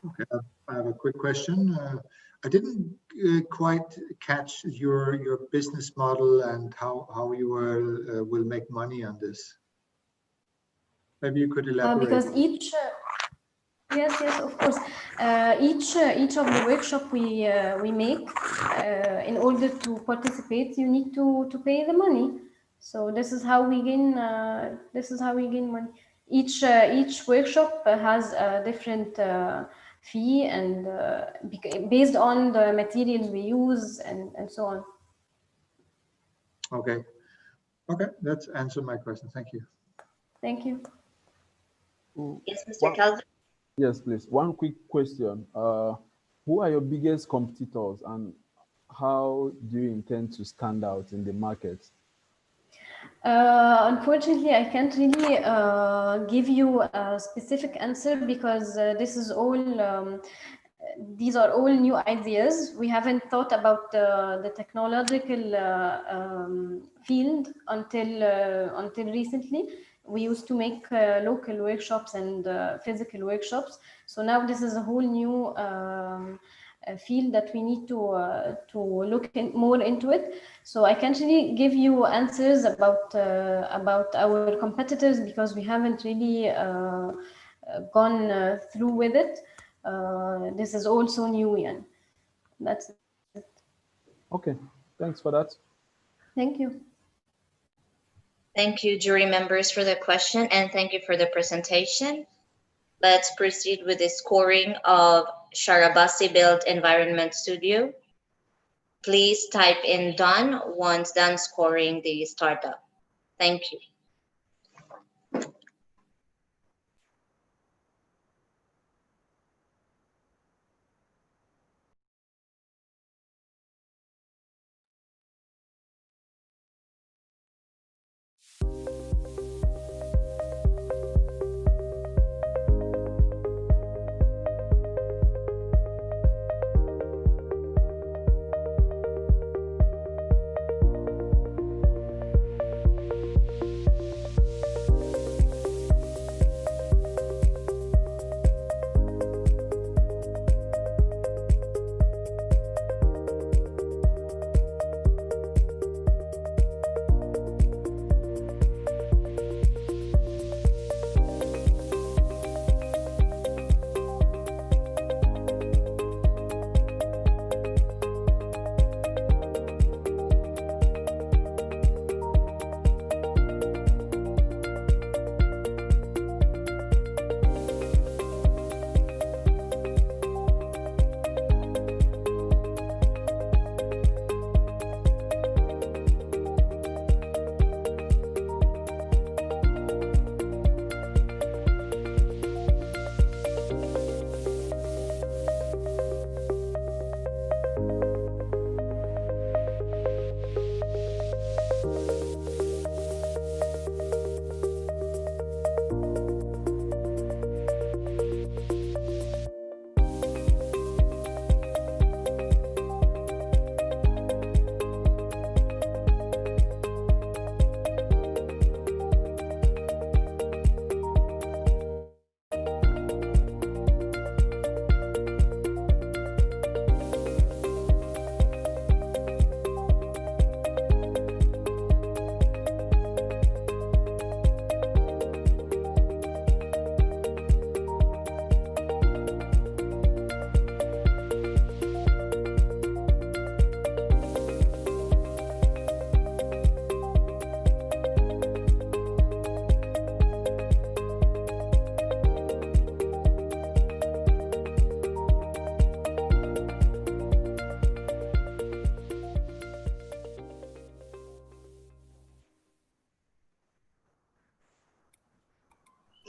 Okay, I have a quick question. I didn't quite catch your business model and how you will make money on this. Maybe you could elaborate. Because each yes, of course. Each of the workshop we make, in order to participate, you need to pay the money. So this is how we gain. Money. Each workshop has a different fee, and based on the materials we use and so on. Okay, that's answered my question. Thank you. Thank you. Yes, Mr. Calvin. Yes, please. One quick question. Who are your biggest competitors, and how do you intend to stand out in the market? Unfortunately, I can't really give you a specific answer because these are all new ideas. We haven't thought about the technological field until recently. We used to make local workshops and physical workshops. So now this is a whole new field that we need to look more into it. So I can't really give you answers about our competitors because we haven't really gone through with it. This is also new, Ian. That's it. Okay, thanks for that. Thank you. Thank you, jury members, for the question, and thank you for the presentation. Let's proceed with the scoring of Sharabasi Built Environment Studio. Please type in done once done scoring the startup. Thank you.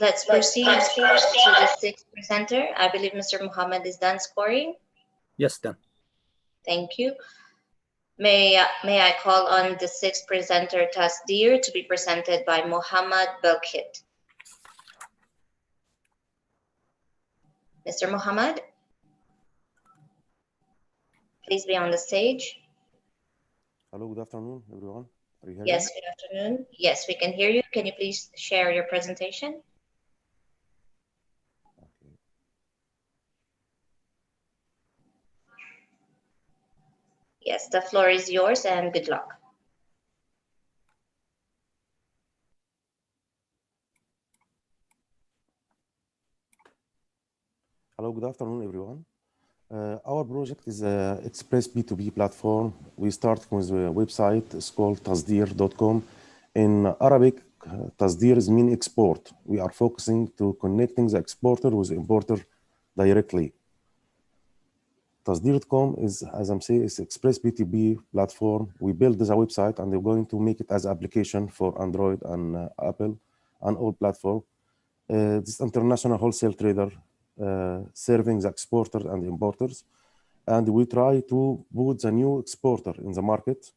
Let's proceed to the sixth presenter. I believe Mr. Muhammad is done scoring. Yes, done. Thank you. May I call on the sixth presenter, Tasdeer, to be presented by Muhammad Belkit. Mr. Muhammad, please be on the stage. Hello, good afternoon, everyone. Are you hearing Yes, me? good afternoon. Yes, we can hear you. Can you please share your presentation? Okay. Yes, the floor is yours and good luck. Hello, good afternoon, everyone. Our project is an Express B2B platform. We start with a website. It's called tasdeer.com. In Arabic, tasdeer means export. We are focusing to connecting the exporter with the importer directly. Tasdeer.com is, as I'm saying, is Express B2B platform. We build the website and we're going to make it as application for Android and Apple and all platforms. This international wholesale trader serving the exporters and importers. And we try to put the new exporter in the market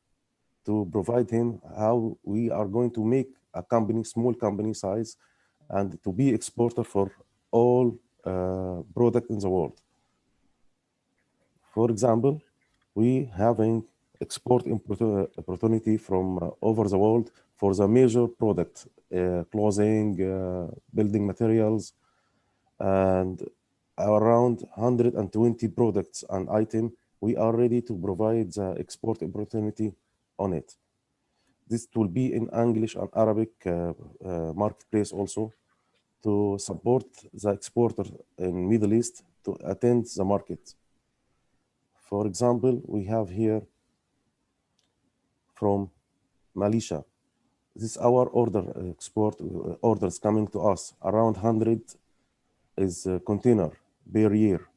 to provide him how we are going to make a company, small company size, and to be exporter for all product in the world. For example, we having export opportunity from over the world for the major product, clothing, building materials, and around 120 products and items. We are ready to provide the export opportunity on it. This will be in English and Arabic marketplace also to support the exporter in Middle East to attend the market. For example, we have here from Malaysia. This is our order, export orders coming to us. Around 100 is a container per year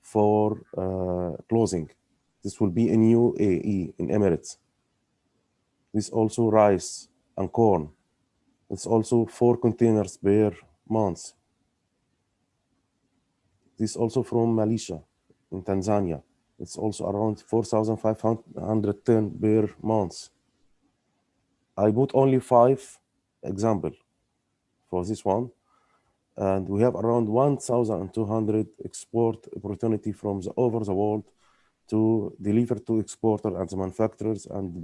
for clothing. This will be in UAE, in Emirates. This also rice and corn. It's also 4 containers per month. This also from Malaysia, in Tanzania. It's also around 4,500 tons per month. I put only 5 examples for this one. And we have around 1,200 export opportunity from over the world to deliver to exporters and the manufacturers and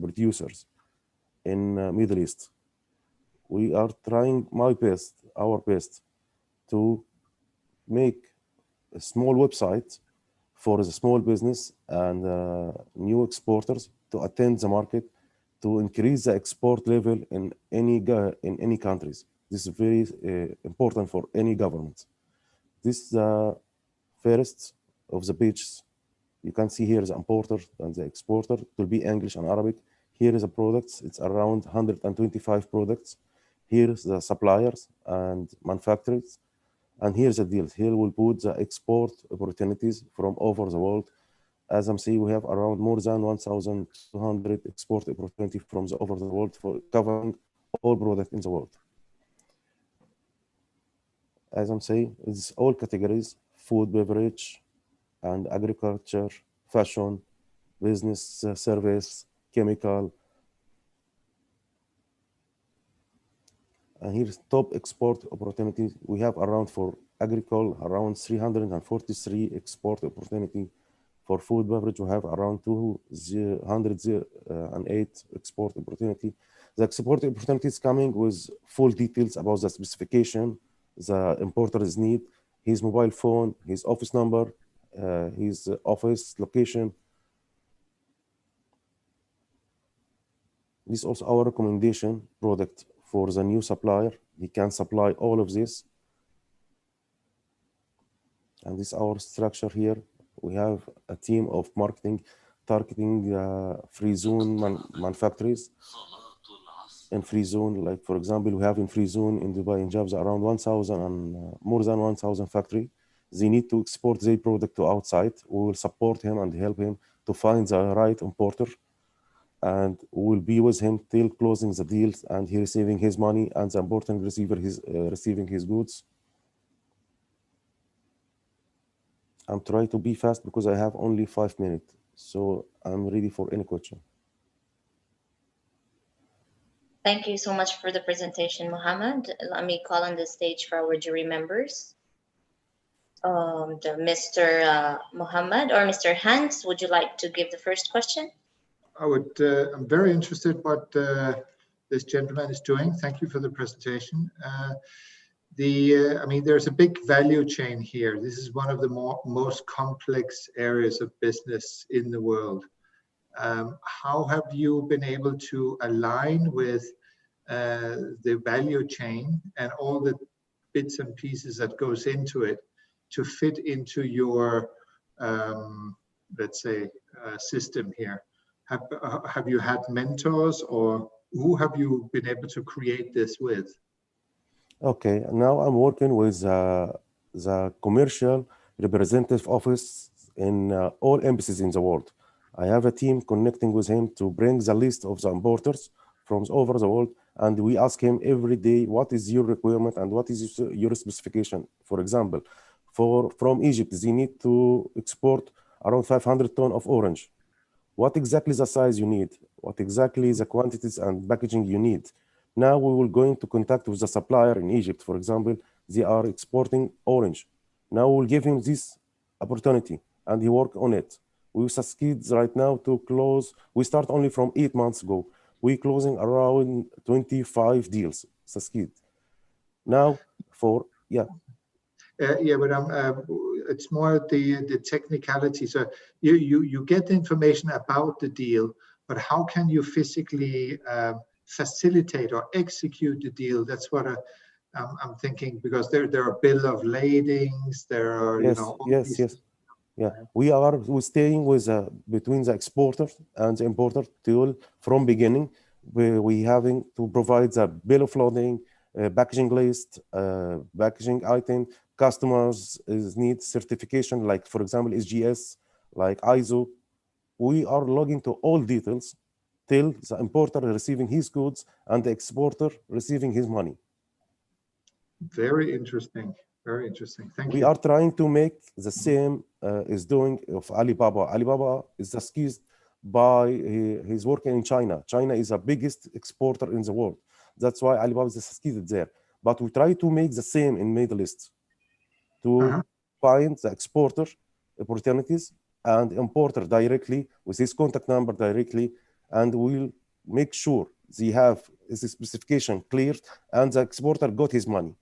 producers in Middle East. We are trying our best to make a small website for the small business and new exporters to attend the market, to increase the export level in any countries. This is very important for any government. This is the first of the pages. You can see here the importer and the exporter. It will be English and Arabic. Here is the products. It's around 125 products. Here is the suppliers and manufacturers. And here's the deals. Here we'll put the export opportunities from over the world. As I'm saying, we have around more than 1,200 export opportunities from over the world for covering all products in the world. As I'm saying, it's all categories: food, beverage, and agriculture, fashion, business, service, chemical. And here's top export opportunities. We have around for agriculture, around 343 export opportunity. For food beverage, we have around 208 export opportunity. The export opportunity is coming with full details about the specification, the importer's need, his mobile phone, his office number, his office location. This is also our recommendation product for the new supplier. He can supply all of this. And this is our structure here. We have a team of marketing targeting free zone manufacturers. In free zone, like for example, we have in free zone in Dubai and Jobs around 1,000 and more than 1,000 factory. They need to export their product to outside. We will support him and help him to find the right importer. And we will be with him till closing the deals and he receiving his money and the important receiver receiving his goods. I'm trying to be fast because I have only 5 minutes. So I'm ready for any question. Thank you so much for the presentation, Mohammed. Let me call on the stage for our jury members. Mr. Mohammed or Mr. Hans, would you like to give the first question? I'm very interested what this gentleman is doing. Thank you for the presentation. I mean, there's a big value chain here. This is one of the most complex areas of business in the world. How have you been able to align with the value chain and all the bits and pieces that goes into it to fit into your, let's say, system here? Have you had mentors, or who have you been able to create this with? Okay, now I'm working with the commercial representative office in all embassies in the world. I have a team connecting with him to bring the list of the importers from over the world, and we ask him every day, what is your requirement and what is your specification? For example, from Egypt, they need to export around 500 tons of orange. What exactly is the size you need? What exactly is the quantities and packaging you need? Now we will going to contact with the supplier in Egypt, for example. They are exporting orange. Now we'll give him this opportunity and he work on it. We succeed right now to close. We start only from 8 months ago. We closing around 25 deals. Succeed. Now for yeah, but it's more the technicality. So you get the information about the deal, but how can you physically facilitate or execute the deal? That's what I'm thinking, because there are bill of ladings, there are yeah. We're staying with between the exporter and the importer till from beginning. We having to provide the bill of loading, packaging list, packaging item. Customers need certification, like for example SGS, like ISO. We are logging to all details till the importer receiving his goods and the exporter receiving his money. Very interesting. Very interesting. Thank you. We are trying to make the same is doing of Alibaba. Alibaba is accused by he's working in China. China is the biggest exporter in the world. That's why Alibaba is succeeded there. But we try to make the same in Middle East to find the exporter opportunities and importer directly with his contact number directly, and we'll make sure they have his specification cleared and the exporter got his money.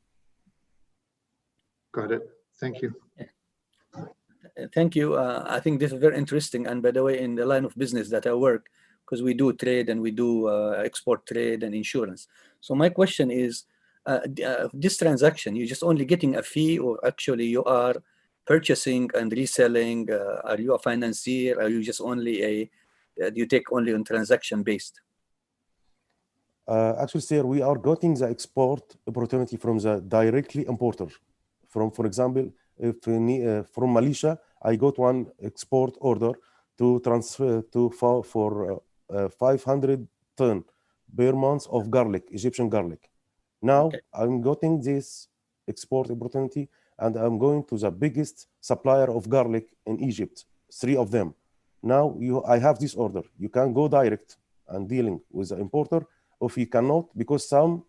Got it. Thank you. Thank you. I think this is very interesting. And by the way, in the line of business that I work, because we do trade and we do export trade and insurance. So my question is, this transaction, you're just only getting a fee, or actually you are purchasing and reselling? Are you a financier? Are you just only do you take only on transaction based? Actually, sir, we are getting the export opportunity from the directly importer. For example, if from Malaysia, I got one export order to transfer for 500 ton per month of garlic, Egyptian garlic. Now I'm getting this export opportunity, and I'm going to the biggest supplier of garlic in Egypt, 3 of them. Now I have this order. You can go direct and dealing with the importer, or if you cannot, because some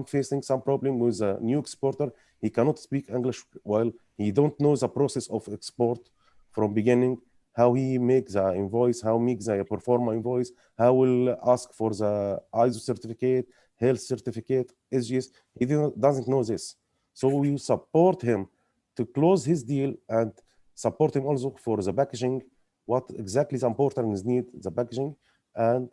facing some problem with a new exporter. He cannot speak English well. He don't know the process of export from beginning, how he makes the invoice, how he makes the performa invoice, how will ask for the ISO certificate, health certificate, SGS. He doesn't know this. So we support him to close his deal and support him also for the packaging, what exactly the importer need, the packaging, and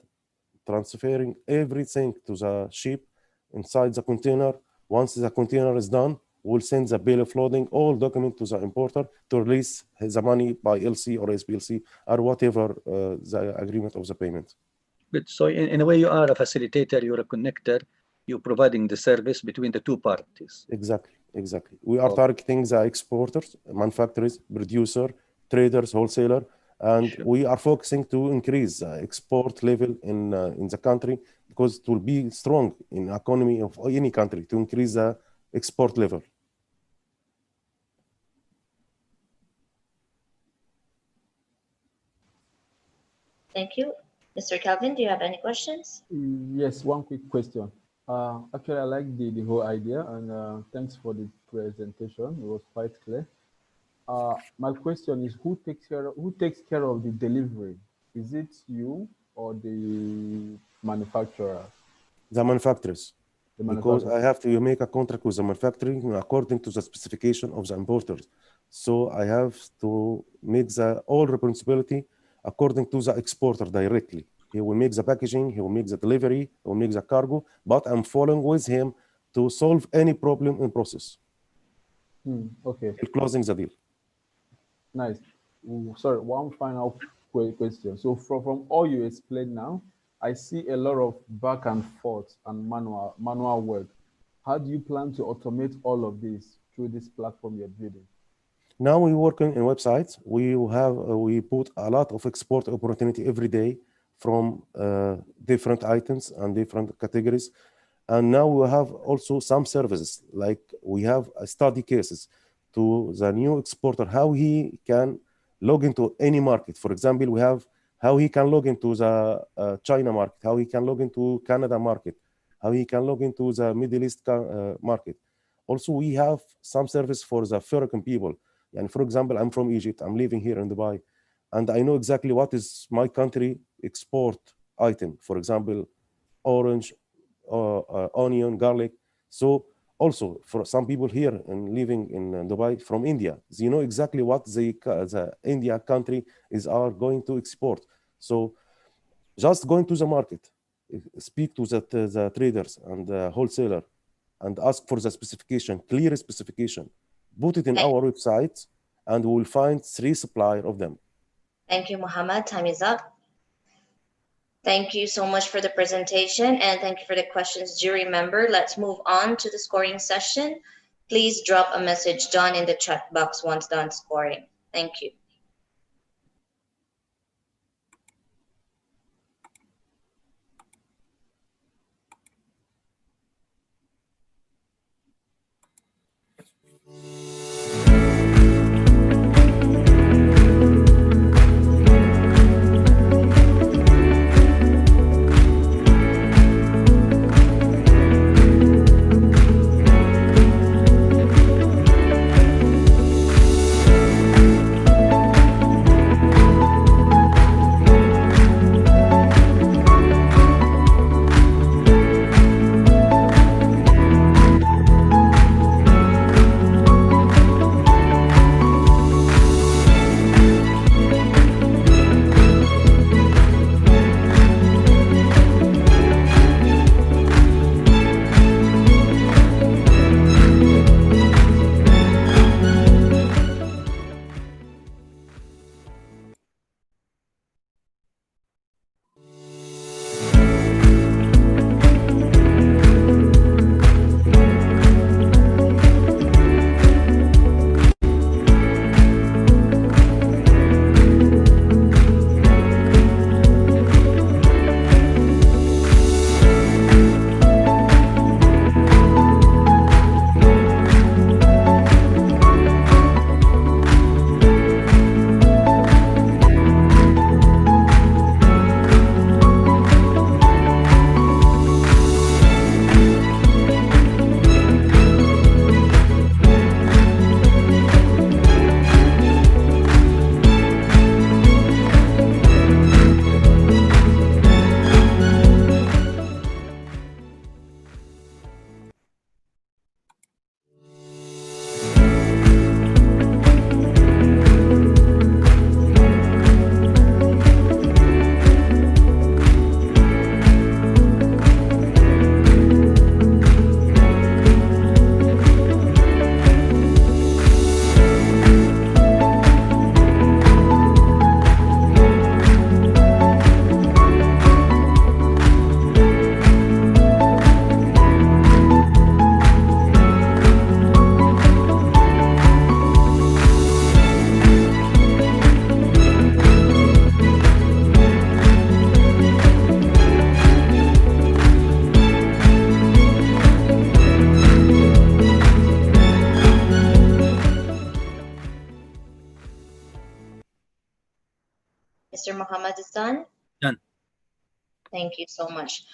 transferring everything to the ship inside the container. Once the container is done, we'll send the bill of loading, all document to the importer to release the money by LC or SPLC or whatever the agreement of the payment. Good. So in a way, you are a facilitator, you're a connector, you're providing the service between the two parties. Exactly. We are targeting the exporters, manufacturers, producer, traders, wholesaler, and we are focusing to increase the export level in the country, because it will be strong in the economy of any country to increase the export level. Thank you. Mr. Kelvin, do you have any questions? Yes, one quick question. Actually, I like the whole idea, and thanks for the presentation. It was quite clear. My question is, who takes care of the delivery? Is it you or the manufacturer? The manufacturers. Because I have to make a contract with the manufacturing according to the specification of the importers. So I have to make all responsibility according to the exporter directly. He will make the packaging, he will make the delivery, he will make the cargo, but I'm following with him to solve any problem in process. Okay. Closing the deal. Nice. Sorry, one final question. So from all you explained now, I see a lot of back and forth and manual work. How do you plan to automate all of this through this platform you're building? Now we're working in websites. We put a lot of export opportunity every day from different items and different categories. And now we have also some services, like we have study cases to the new exporter, how he can log into any market. For example, we have how he can log into the China market, how he can log into Canada market, how he can log into the Middle East market. Also, we have some service for the foreign people. And for example, I'm from Egypt, I'm living here in Dubai. and I know exactly what is my country export item. For example, orange, onion, garlic. So also for some people here and living in Dubai from India, they know exactly what the India country are going to export. So just going to the market, speak to the traders and the wholesaler and ask for the specification, clear specification, put it in our website, and we will find 3 suppliers of them. Thank you, Muhammad. Time is up. Thank you so much for the presentation, and thank you for the questions, jury member. Let's move on to the scoring session. Please drop a message done in the chat box once done scoring. Thank you. Mr. Muhammad is done? Done. Thank you so much.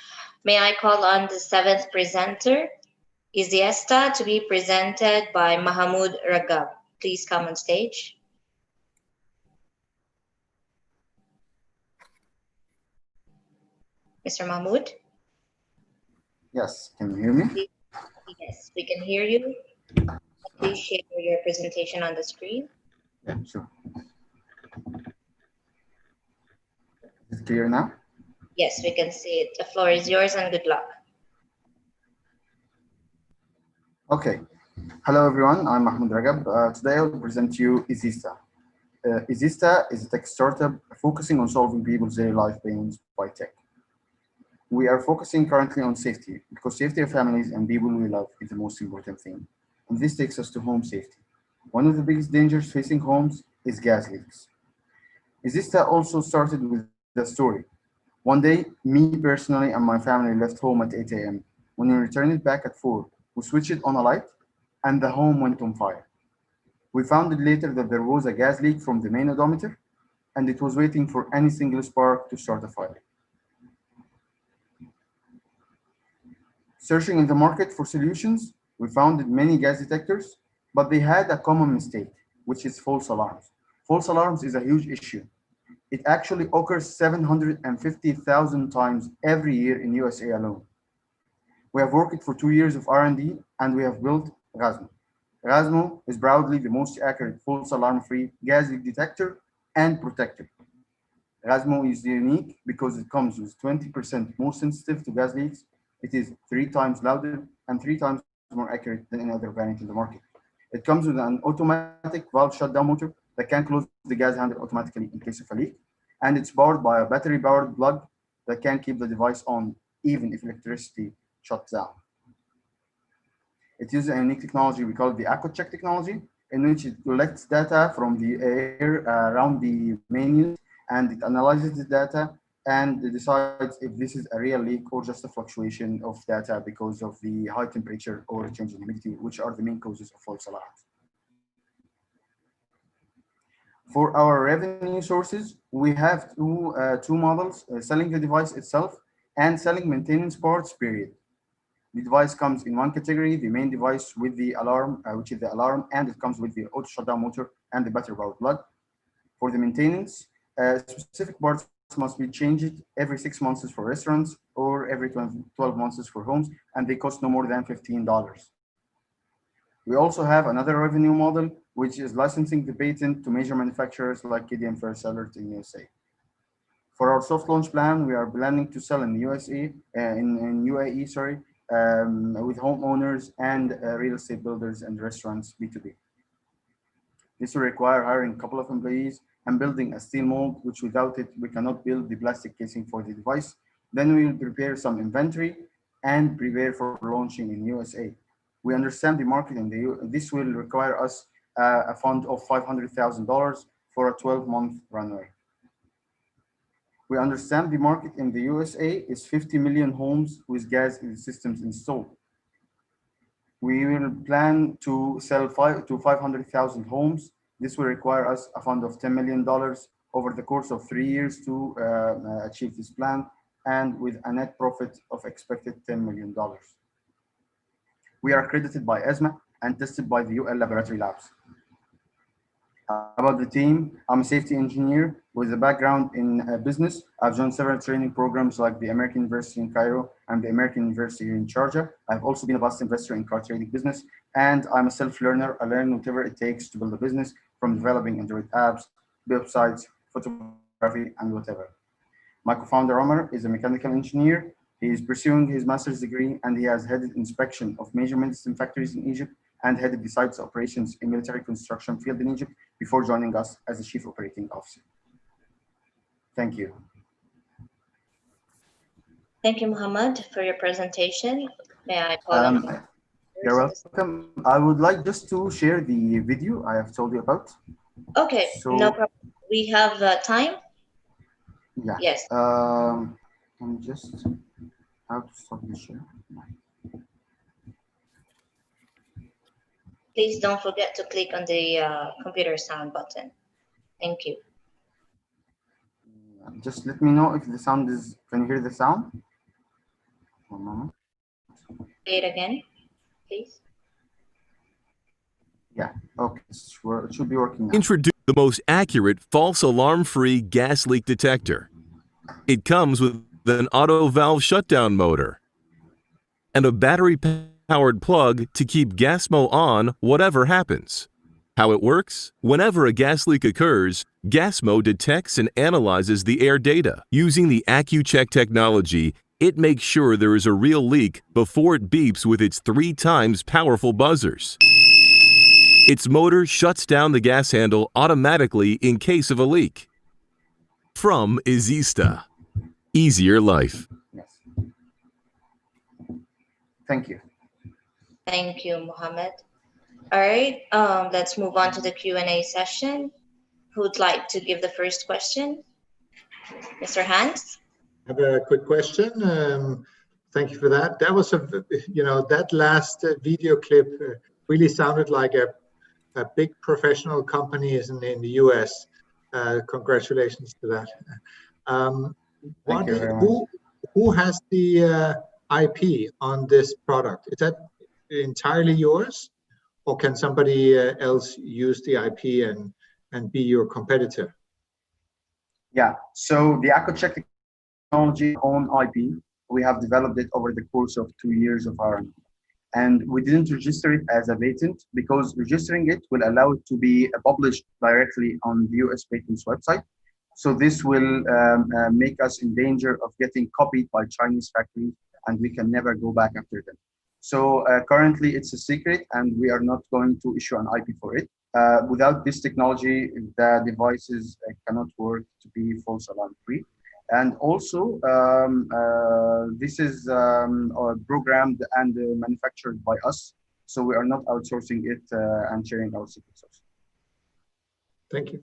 May I call on the 7th presenter, Iziesta, to be presented by Mahmoud Ragab. Please come on stage. Mr. Mahmoud? Yes, can you hear me? Yes, we can hear you. Please share your presentation on the screen. Yeah, sure. Is it clear now? Yes, we can see it. The floor is yours and good luck. Okay. Hello, everyone. I'm Mahmoud Ragab. Today I will present to you Iziesta. Iziesta is a tech startup focusing on solving people's daily life pains by tech. We are focusing currently on safety because safety of families and people we love is the most important thing. And this takes us to home safety. One of the biggest dangers facing homes is gas leaks. Iziesta also started with the story. One day, me personally and my family left home at 8 a.m. When we returned back at 4, we switched on a light and the home went on fire. We found later that there was a gas leak from the main odometer and it was waiting for any single spark to start a fire. Searching in the market for solutions, we found many gas detectors, but they had a common mistake, which is false alarms. False alarms is a huge issue It actually occurs 750,000 times every year in USA alone. We have worked for 2 years of R&D, and we have built Gazmo. Gazmo is proudly the most accurate false alarm-free gas leak detector and protector. Gazmo is unique because it comes with 20% more sensitive to gas leaks. It is 3 times louder and 3 times more accurate than any other variant in the market. It comes with an automatic valve shutdown motor that can close the gas handle automatically in case of a leak. And it's powered by a battery-powered plug that can keep the device on even if electricity shuts down. It uses a unique technology, we call it the AquaCheck technology, in which it collects data from the air around the main unit, and it analyzes the data and it decides if this is a real leak or just a fluctuation of data because of the high temperature or change in humidity, which are the main causes of false alarms. For our revenue sources, we have two models, selling the device itself and selling maintenance parts, period. The device comes in one category, the main device with the alarm, which is the alarm, and it comes with the auto shutdown motor and the battery powered plug. For the maintenance, specific parts must be changed every 6 months for restaurants or every 12 months for homes, and they cost no more than $15. We also have another revenue model, which is licensing the patent to major manufacturers like KDM First Alert in USA. For our soft launch plan, we are planning to sell in the USA, in UAE, sorry, with homeowners and real estate builders and restaurants B2B. This will require hiring a couple of employees and building a steel mold, which without it, we cannot build the plastic casing for the device. Then we will prepare some inventory and prepare for launching in USA. We understand the market and this will require us a fund of $500,000 for a 12-month runway. We understand the market in the USA is 50 million homes with gas systems installed. We will plan to sell 500,000 homes. This will require us a fund of $10 million over the course of 3 years to achieve this plan, and with a net profit of expected $10 million. We are accredited by ESMA and tested by the UL Laboratory Labs. About the team, I'm a safety engineer with a background in business. I've joined several training programs like the American University in Cairo and the American University in Sharjah. I've also been a vast investor in car trading business, and I'm a self-learner. I learn whatever it takes to build a business, from developing Android apps, websites, photography, and whatever. My co-founder Omar is a mechanical engineer. He is pursuing his master's degree, and he has headed inspection of major medicine factories in Egypt and headed the site's operations in military construction field in Egypt before joining us as the Chief Operating Officer. Thank you. Thank you, Mohammed, for your presentation. May I call You're welcome. I would like just to share the video I have told you about. Okay, so, no problem. We have time? Yeah. Yes. I'm just how to stop the share. Please don't forget to click on the computer sound button. Thank you. Just let me know if the sound is, can you hear the sound? One moment. Say it again, please. Yeah, okay, it should be working now. Introduce the most accurate false alarm-free gas leak detector. It comes with an auto valve shutdown motor and a battery-powered plug to keep Gasmo on whatever happens. How it works? Whenever a gas leak occurs, Gasmo detects and analyzes the air data. Using the AccuCheck technology, it makes sure there is a real leak before it beeps with its 3 times powerful buzzers. Its motor shuts down the gas handle automatically in case of a leak. From Isista. Easier life. Yes. Thank you. Thank you, Mohammed. All right, let's move on to the Q&A session. Who'd like to give the first question? Mr. Hans? I have a quick question. Thank you for that. That was that last video clip really sounded like a big professional company in the US. Congratulations to that. Who has the IP on this product? Is that entirely yours, or can somebody else use the IP and be your competitor? Yeah, so the EchoCheck technology on IP, we have developed it over the course of 2 years of R&D. And we didn't register it as a patent because registering it will allow it to be published directly on the US patents website. So this will make us in danger of getting copied by Chinese factories, and we can never go back after them. So currently it's a secret, and we are not going to issue an IP for it. Without this technology, the devices cannot work to be false alarm free. And also, this is programmed and manufactured by us. So we are not outsourcing it and sharing our secret source. Thank you.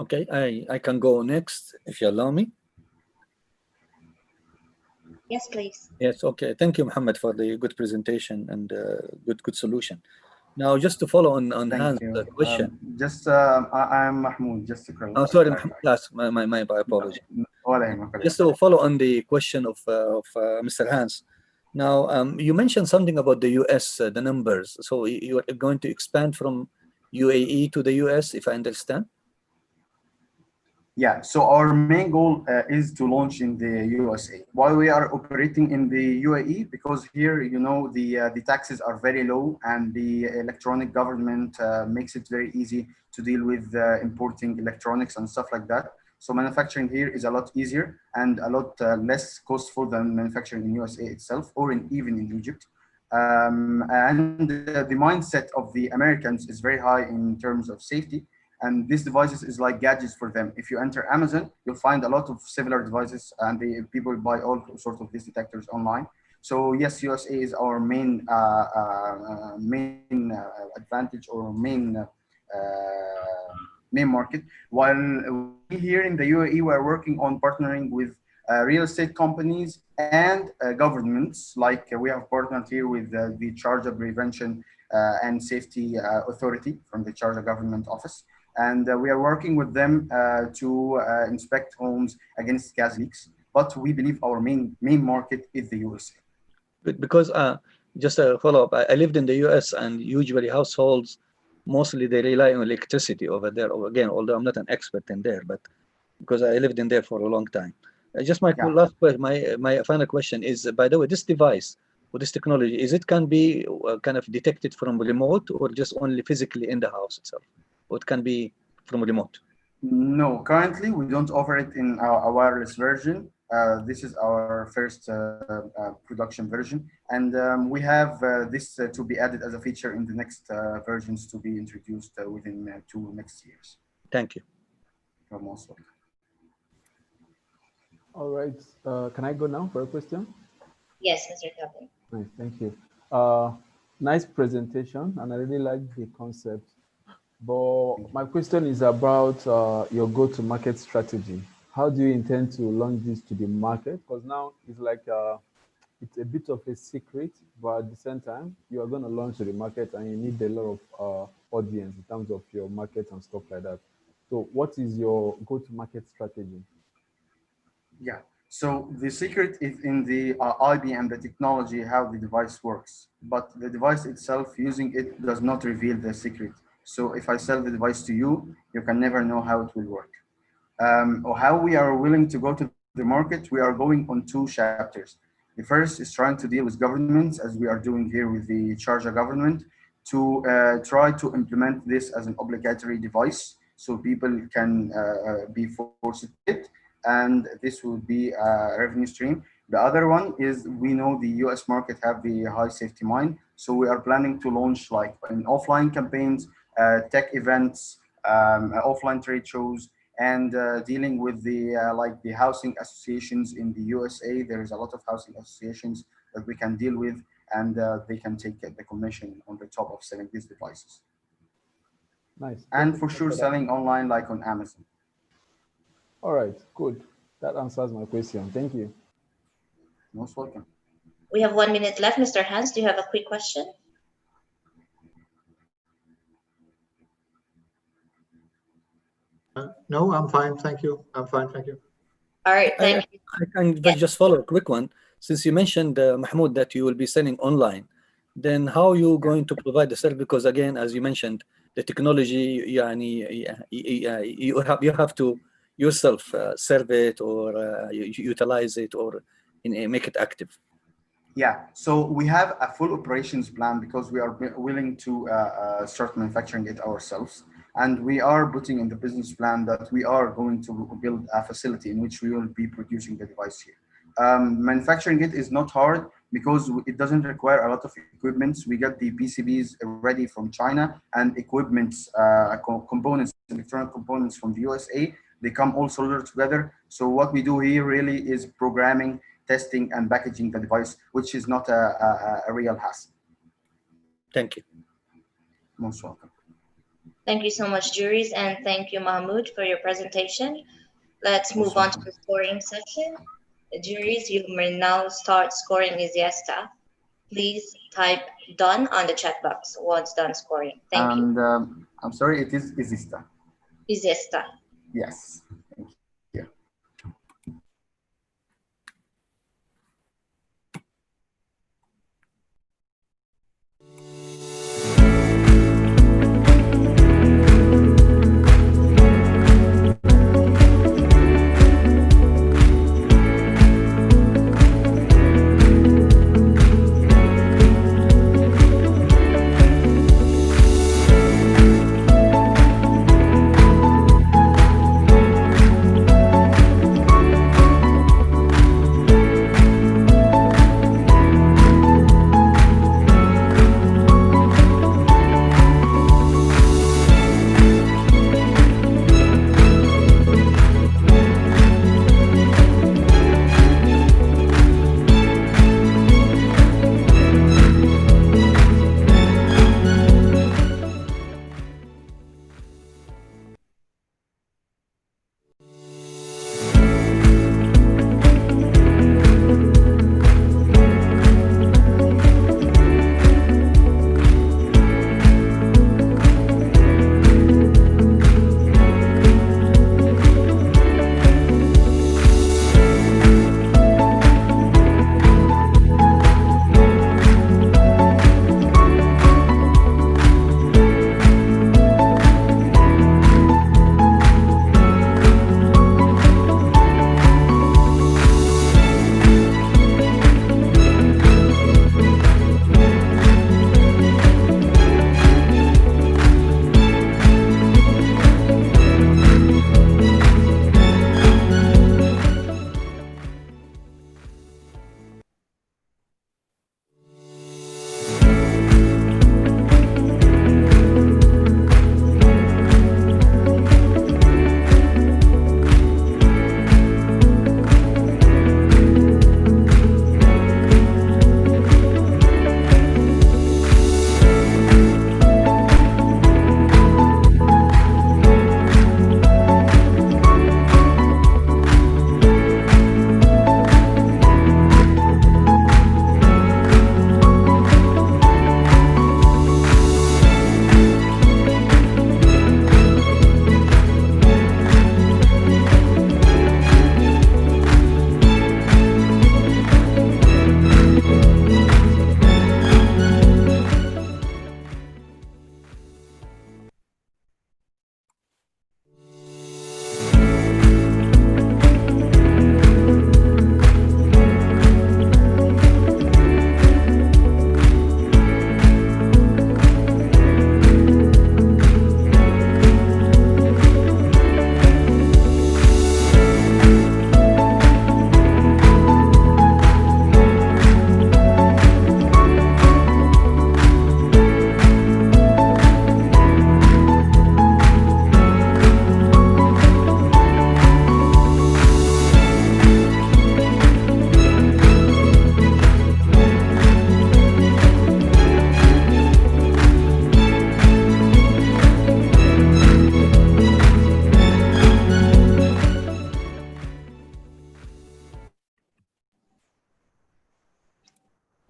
Okay, I can go next if you allow me. Yes, please. Yes, okay. Thank you, Mohammed, for the good presentation and good solution. Now, just to follow on Hans' question. I'm Mahmoud, just to clarify. Oh, sorry, Mahmoud, my apology. Just to follow on the question of Mr. Hans. Now, you mentioned something about the US, the numbers. So you are going to expand from UAE to the US, if I understand? Yeah, so our main goal is to launch in the USA. Why we are operating in the UAE? Because here, you know, the taxes are very low, and the electronic government makes it very easy to deal with importing electronics and stuff like that. So manufacturing here is a lot easier and a lot less costful than manufacturing in USA itself, or even in Egypt. And the mindset of the Americans is very high in terms of safety. And these devices is like gadgets for them. If you enter Amazon, you'll find a lot of similar devices, and people buy all sorts of these detectors online. So yes, USA is our main advantage or main market. While we here in the UAE, we're working on partnering with real estate companies and governments. Like we have partnered here with the Sharjah Prevention and Safety Authority from the Sharjah Government Office. And we are working with them to inspect homes against gas leaks. But we believe our main market is the USA. Because just a follow-up, I lived in the US, and usually households, mostly they rely on electricity over there. Again, although I'm not an expert in there, but because I lived in there for a long time. Just my last question, my final question is, by the way, this device or this technology, can be kind of detected from remote or just only physically in the house itself? Or it can be from remote? No, currently we don't offer it in a wireless version. This is our first production version, and we have this to be added as a feature in the next versions to be introduced within 2 next years. Thank you. You're most welcome. All right. Can I go now for a question? Yes, Mr. Kaplan. Nice, thank you. Nice presentation, and I really like the concept. But my question is about your go-to-market strategy. How do you intend to launch this to the market? Because now it's like it's a bit of a secret, but at the same time, you are going to launch to the market, and you need a lot of audience in terms of your market and stuff like that. So what is your go-to-market strategy? Yeah, so the secret is in the IP and the technology, how the device works. But the device itself, using it does not reveal the secret. So if I sell the device to you, you can never know how it will work. Or how we are willing to go to the market, we are going on 2 chapters. The first is trying to deal with governments, as we are doing here with the Sharjah government, to try to implement this as an obligatory device so people can be forced to it, and this would be a revenue stream. The other one is, we know the US market have the high safety mind, so we are planning to launch like in offline campaigns, tech events, offline trade shows, and dealing with the like the housing associations in the USA. There is a lot of housing associations that we can deal with, and they can take the commission on the top of selling these devices. Nice. And for sure, selling online like on Amazon. All right, good. That answers my question. Thank you. Most welcome. We have 1 minute left. Mr. Hans, do you have a quick question? No, I'm fine. Thank you. I'm fine. Thank you. All right. Thank you. I can just follow a quick one. Since you mentioned, Mahmoud, that you will be selling online, then how are you going to provide the service? Because again, as you mentioned, the technology, you have to yourself serve it or utilize it or make it active. Yeah, so we have a full operations plan because we are willing to start manufacturing it ourselves. And we are putting in the business plan that we are going to build a facility in which we will be producing the device here. Manufacturing it is not hard because it doesn't require a lot of equipments. We get the PCBs ready from China and equipments, components, electronic components from the USA. They come all soldered together. So what we do here really is programming, testing, and packaging the device, which is not a real hassle. Thank you. Most welcome. Thank you so much, juries, and thank you, Mahmoud, for your presentation. Let's move on to the scoring session. Juries, you may now start scoring ISIESTA. Please type done on the chat box once done scoring. Thank you. And I'm sorry, it is ISIESTA. ISIESTA. Yes. Thank you.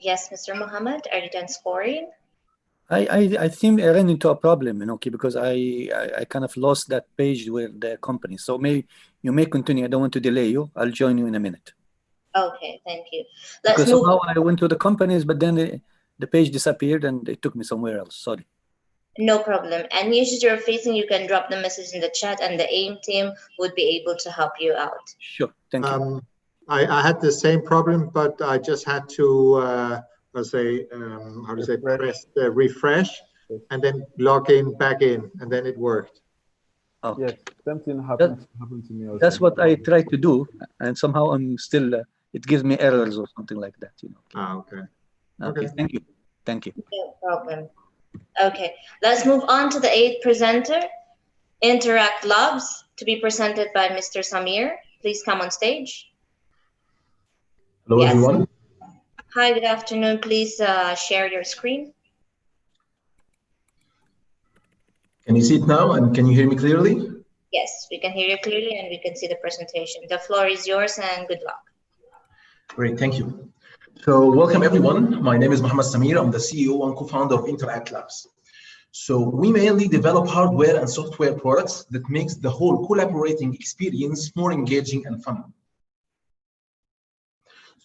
Yes, Mr. Muhammad, are you done scoring? I think I ran into a problem, because I kind of lost that page with the company. So you may continue. I don't want to delay you. I'll join you in a minute. Okay, thank you. Because somehow I went to the companies, but then the page disappeared and it took me somewhere else. Sorry. No problem. Any issues you're facing, you can drop the message in the chat and the AIM team would be able to help you out. Sure, thank you. I had the same problem, but I just had to, press refresh and then log in back in, and then it worked. Okay. Yes, something happened to me also. That's what I tried to do, and somehow I'm still, it gives me errors or something like that, you know. Okay. Okay, thank you. Thank you. No problem. Okay, let's move on to the 8th presenter, Interact Labs, to be presented by Mr. Samir. Please come on stage. Hello, everyone. Hi, good afternoon. Please share your screen. Can you see it now, and can you hear me clearly? Yes, we can hear you clearly and we can see the presentation. The floor is yours and good luck. Great, thank you. So welcome everyone. My name is Mohammed Samir. I'm the CEO and co-founder of Interact Labs. So we mainly develop hardware and software products that makes the whole collaborating experience more engaging and fun.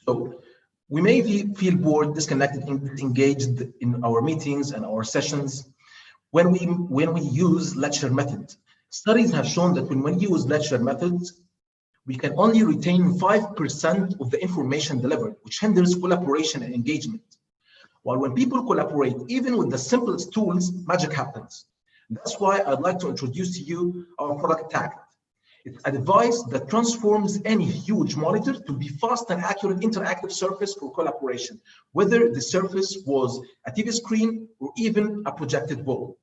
So we may feel bored, disconnected, engaged in our meetings and our sessions when we use lecture method. Studies have shown that when we use lecture methods, we can only retain 5% of the information delivered, which hinders collaboration and engagement. While when people collaborate, even with the simplest tools, magic happens. That's why I'd like to introduce to you our product Tact. It's a device that transforms any huge monitor to be fast and accurate interactive surface for collaboration, whether the surface was a TV screen or even a projected wall.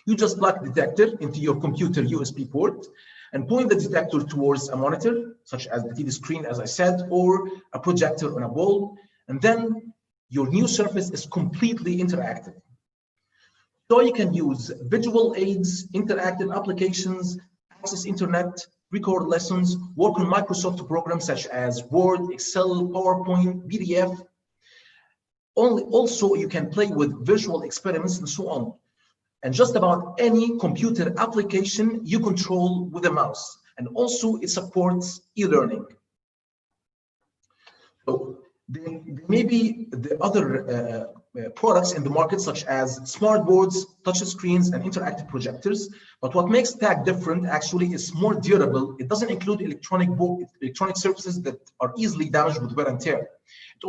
You just plug the detector into your computer USB port and point the detector towards a monitor, such as the TV screen, as I said, or a projector on a wall, and then your new surface is completely interactive. So you can use visual aids, interactive applications, access internet, record lessons, work on Microsoft programs such as Word, Excel, PowerPoint, PDF. Also, you can play with visual experiments and so on. And just about any computer application you control with a mouse. And also it supports e-learning. So there may be the other products in the market, such as smart boards, touch screens, and interactive projectors. But what makes Tact different actually is more durable. It doesn't include electronic surfaces that are easily damaged with wear and tear. It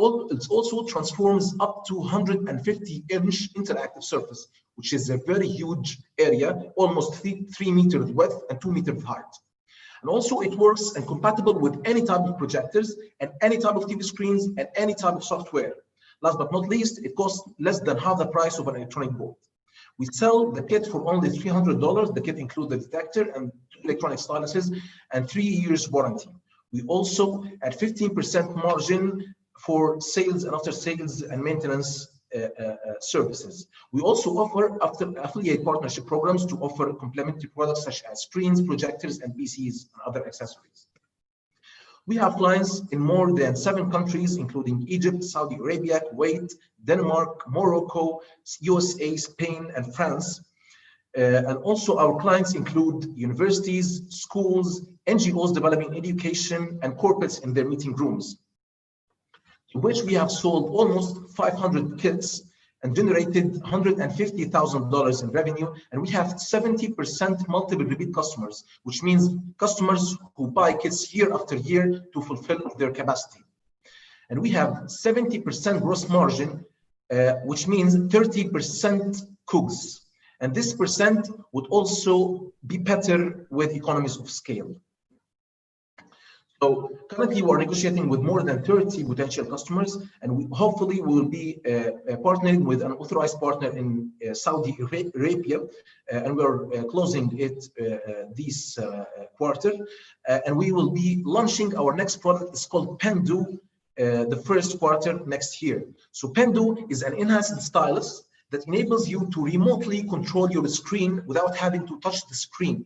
also transforms up to 150-inch interactive surface, which is a very huge area, almost 3 meters width and 2 meters height. And also it works and compatible with any type of projectors and any type of TV screens and any type of software. Last but not least, it costs less than half the price of an electronic board. We sell the kit for only $300. The kit includes the detector and 2 electronic styluses and 3 years warranty. We also add 15% margin for sales and after sales and maintenance services. We also offer affiliate partnership programs to offer complementary products such as screens, projectors, and PCs and other accessories. We have clients in more than 7 countries, including Egypt, Saudi Arabia, Kuwait, Denmark, Morocco, USA, Spain, and France. And also our clients include universities, schools, NGOs developing education, and corporates in their meeting rooms, to which we have sold almost 500 kits and generated $150,000 in revenue. And we have 70% multiple repeat customers, which means customers who buy kits year after year to fulfill their capacity. And we have 70% gross margin, which means 30% COGS. And this percent would also be better with economies of scale. So currently we're negotiating with more than 30 potential customers, and we hopefully will be partnering with an authorized partner in Saudi Arabia, and we're closing it this quarter. And we will be launching our next product. It's called Pendu, the first quarter next year. So Pendu is an enhanced stylus that enables you to remotely control your screen without having to touch the screen.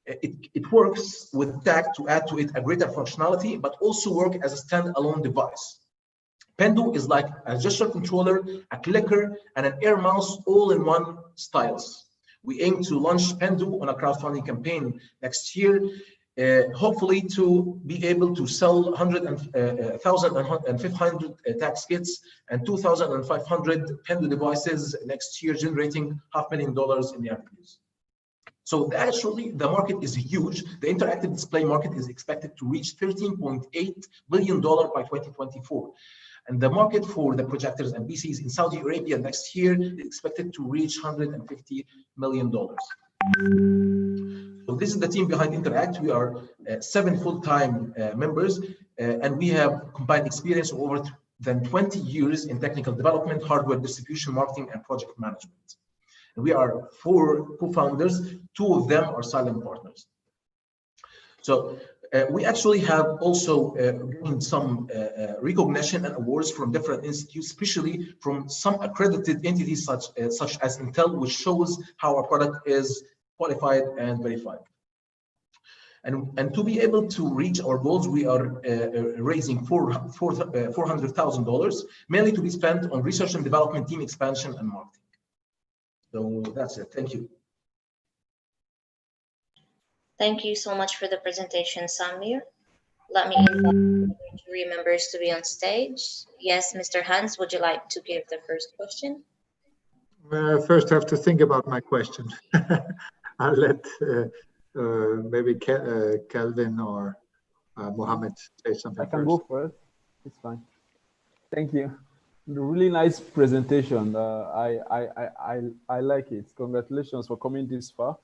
It works with Tact to add to it a greater functionality, but also work as a standalone device. Pendu is like a gesture controller, a clicker, and an air mouse all in one stylus. We aim to launch Pendu on a crowdfunding campaign next year. hopefully to be able to sell 1,000 and 500 tax kits and 2,500 Pendo devices next year, generating $500,000 in revenues. So actually, the market is huge. The interactive display market is expected to reach $13.8 billion by 2024. And the market for the projectors and PCs in Saudi Arabia next year is expected to reach $150 million. So this is the team behind Interact. We are 7 full-time members, and we have combined experience of over than 20 years in technical development, hardware distribution, marketing, and project management. And we are 4 co-founders. 2 of them are silent partners. So we actually have also gained some recognition and awards from different institutes, especially from some accredited entities such as Intel, which shows how our product is qualified and verified. And to be able to reach our goals, we are raising $400,000, mainly to be spent on research and development, team expansion, and marketing. So that's it. Thank you. Thank you so much for the presentation, Samir. Let me invite jury members to be on stage. Yes, Mr. Hans, would you like to give the first question? First, I have to think about my question. I'll let maybe Kelvin or Mohammed say something. I can go first. It's fine. Thank you. Really nice presentation. I like it. Congratulations for coming this far.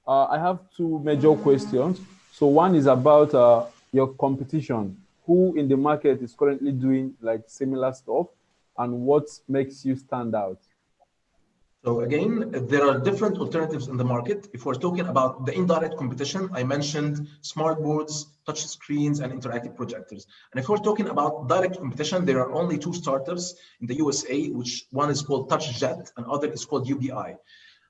I have 2 major questions. So one is about your competition. Who in the market is currently doing like similar stuff, and what makes you stand out? So again, there are different alternatives in the market. If we're talking about the indirect competition, I mentioned smart boards, touch screens, and interactive projectors. And if we're talking about direct competition, there are only 2 startups in the USA, which one is called TouchJet and other is called UBI.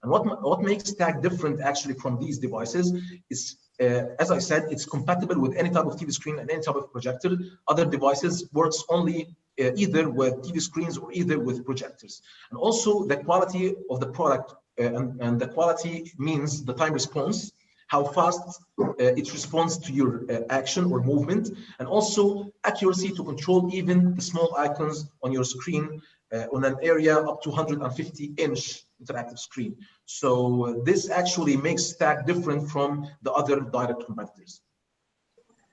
And what makes TAG different actually from these devices is, as I said, it's compatible with any type of TV screen and any type of projector. Other devices works only either with TV screens or either with projectors. And also the quality of the product, and the quality means the time response, how fast it responds to your action or movement, and also accuracy to control even the small icons on your screen on an area up to 150-inch interactive screen. So this actually makes TAG different from the other direct competitors.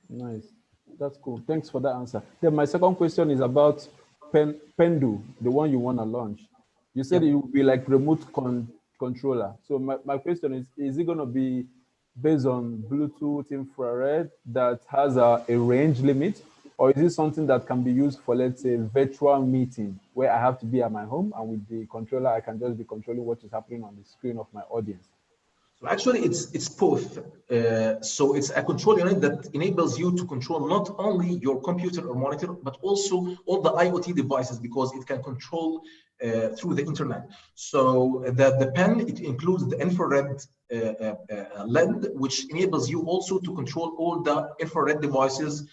Nice. That's cool. Thanks for that answer. Then my second question is about Pendo, the one you want to launch. You said it would be like remote controller. So my question is it going to be based on Bluetooth infrared that has a range limit, or is it something that can be used for, let's say, virtual meeting where I have to be at my home and with the controller, I can just be controlling what is happening on the screen of my audience? So actually, it's both. So it's a control unit that enables you to control not only your computer or monitor, but also all the IoT devices, because it can control through the internet. So the pen, it includes the infrared LED, which enables you also to control all the infrared devices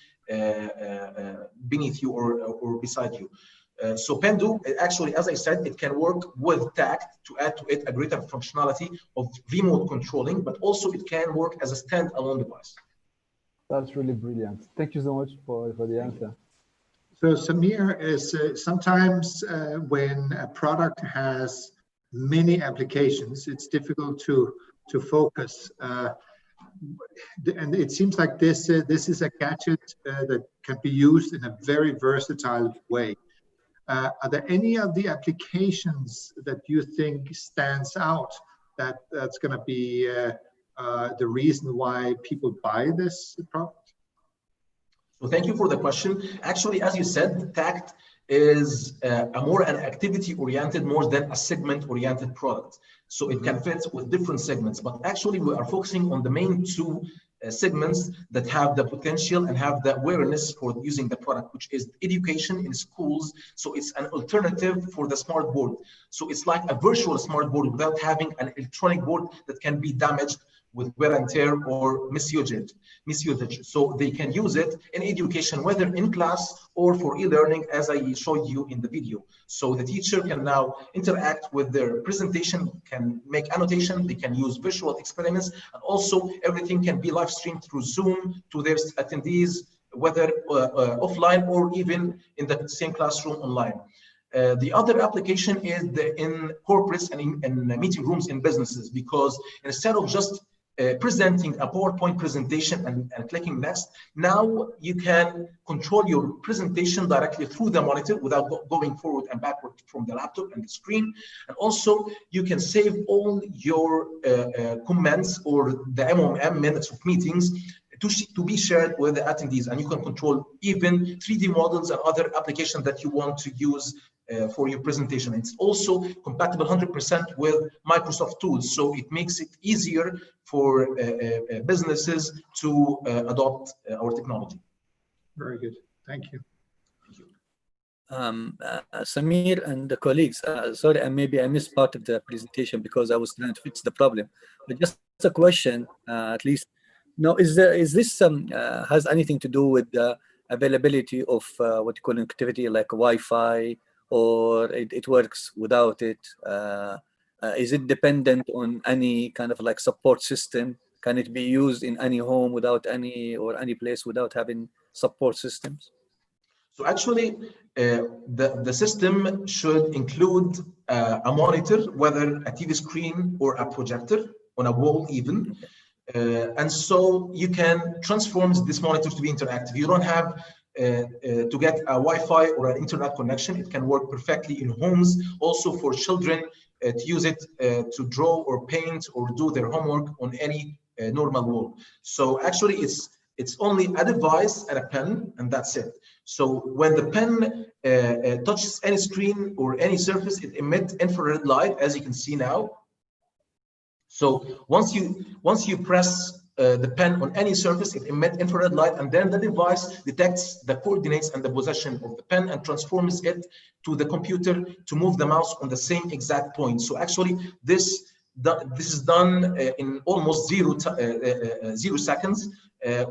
beneath you or beside you. So Pendo, actually, as I said, it can work with TACT to add to it a greater functionality of remote controlling, but also it can work as a standalone device. That's really brilliant. Thank you so much for the answer. So Samir, is sometimes when a product has many applications, it's difficult to focus. And it seems like this is a gadget that can be used in a very versatile way. Are there any of the applications that you think stands out that's going to be the reason why people buy this product? So thank you for the question. Actually, as you said, TACT is an activity-oriented more than a segment-oriented product. So it can fit with different segments, but actually we are focusing on the main 2 segments that have the potential and have the awareness for using the product, which is education in schools. So it's an alternative for the smart board. So it's like a virtual smart board without having an electronic board that can be damaged with wear and tear or misusage. So they can use it in education, whether in class or for e-learning, as I showed you in the video. So the teacher can now interact with their presentation, can make annotation, they can use visual experiments, and also everything can be live streamed through Zoom to their attendees, whether offline or even in the same classroom online. The other application is in corporates and in meeting rooms in businesses, because instead of just presenting a PowerPoint presentation and clicking next, now you can control your presentation directly through the monitor without going forward and backward from the laptop and the screen. And also you can save all your comments or the MOM, minutes of meetings, to be shared with the attendees, and you can control even 3D models and other applications that you want to use for your presentation. It's also compatible 100% with Microsoft tools, so it makes it easier for businesses to adopt our technology. Very good, thank you. Samir and the colleagues, sorry, and maybe I missed part of the presentation because I was trying to fix the problem, but just a question, at least. Now, is this has anything to do with the availability of what you call connectivity, like Wi-Fi, or it works without it? Is it dependent on any kind of like support system? Can it be used in any home without any, or any place without having support systems? So actually, the system should include a monitor, whether a TV screen or a projector on a wall even. And so you can transform this monitor to be interactive. You don't have to get a Wi-Fi or an internet connection. It can work perfectly in homes, also for children to use it to draw or paint or do their homework on any normal wall. So actually it's only a device and a pen, and that's it. So when the pen touches any screen or any surface, it emits infrared light, as you can see now. So once you press the pen on any surface, it emits infrared light, and then the device detects the coordinates and the position of the pen and transforms it to the computer to move the mouse on the same exact point. So actually, this is done in almost zero seconds,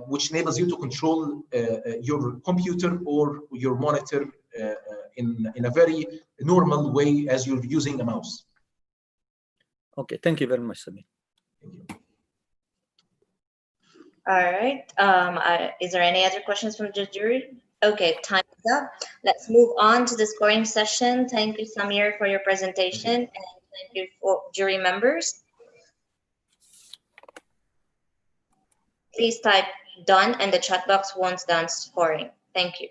which enables you to control your computer or your monitor in a very normal way as you're using a mouse. Okay, thank you very much, Samir. All right. Is there any other questions from the jury? Okay, time is up. Let's move on to the scoring session. Thank you, Samir, for your presentation, and thank you for jury members. Please type done in the chat box once done scoring. Thank you.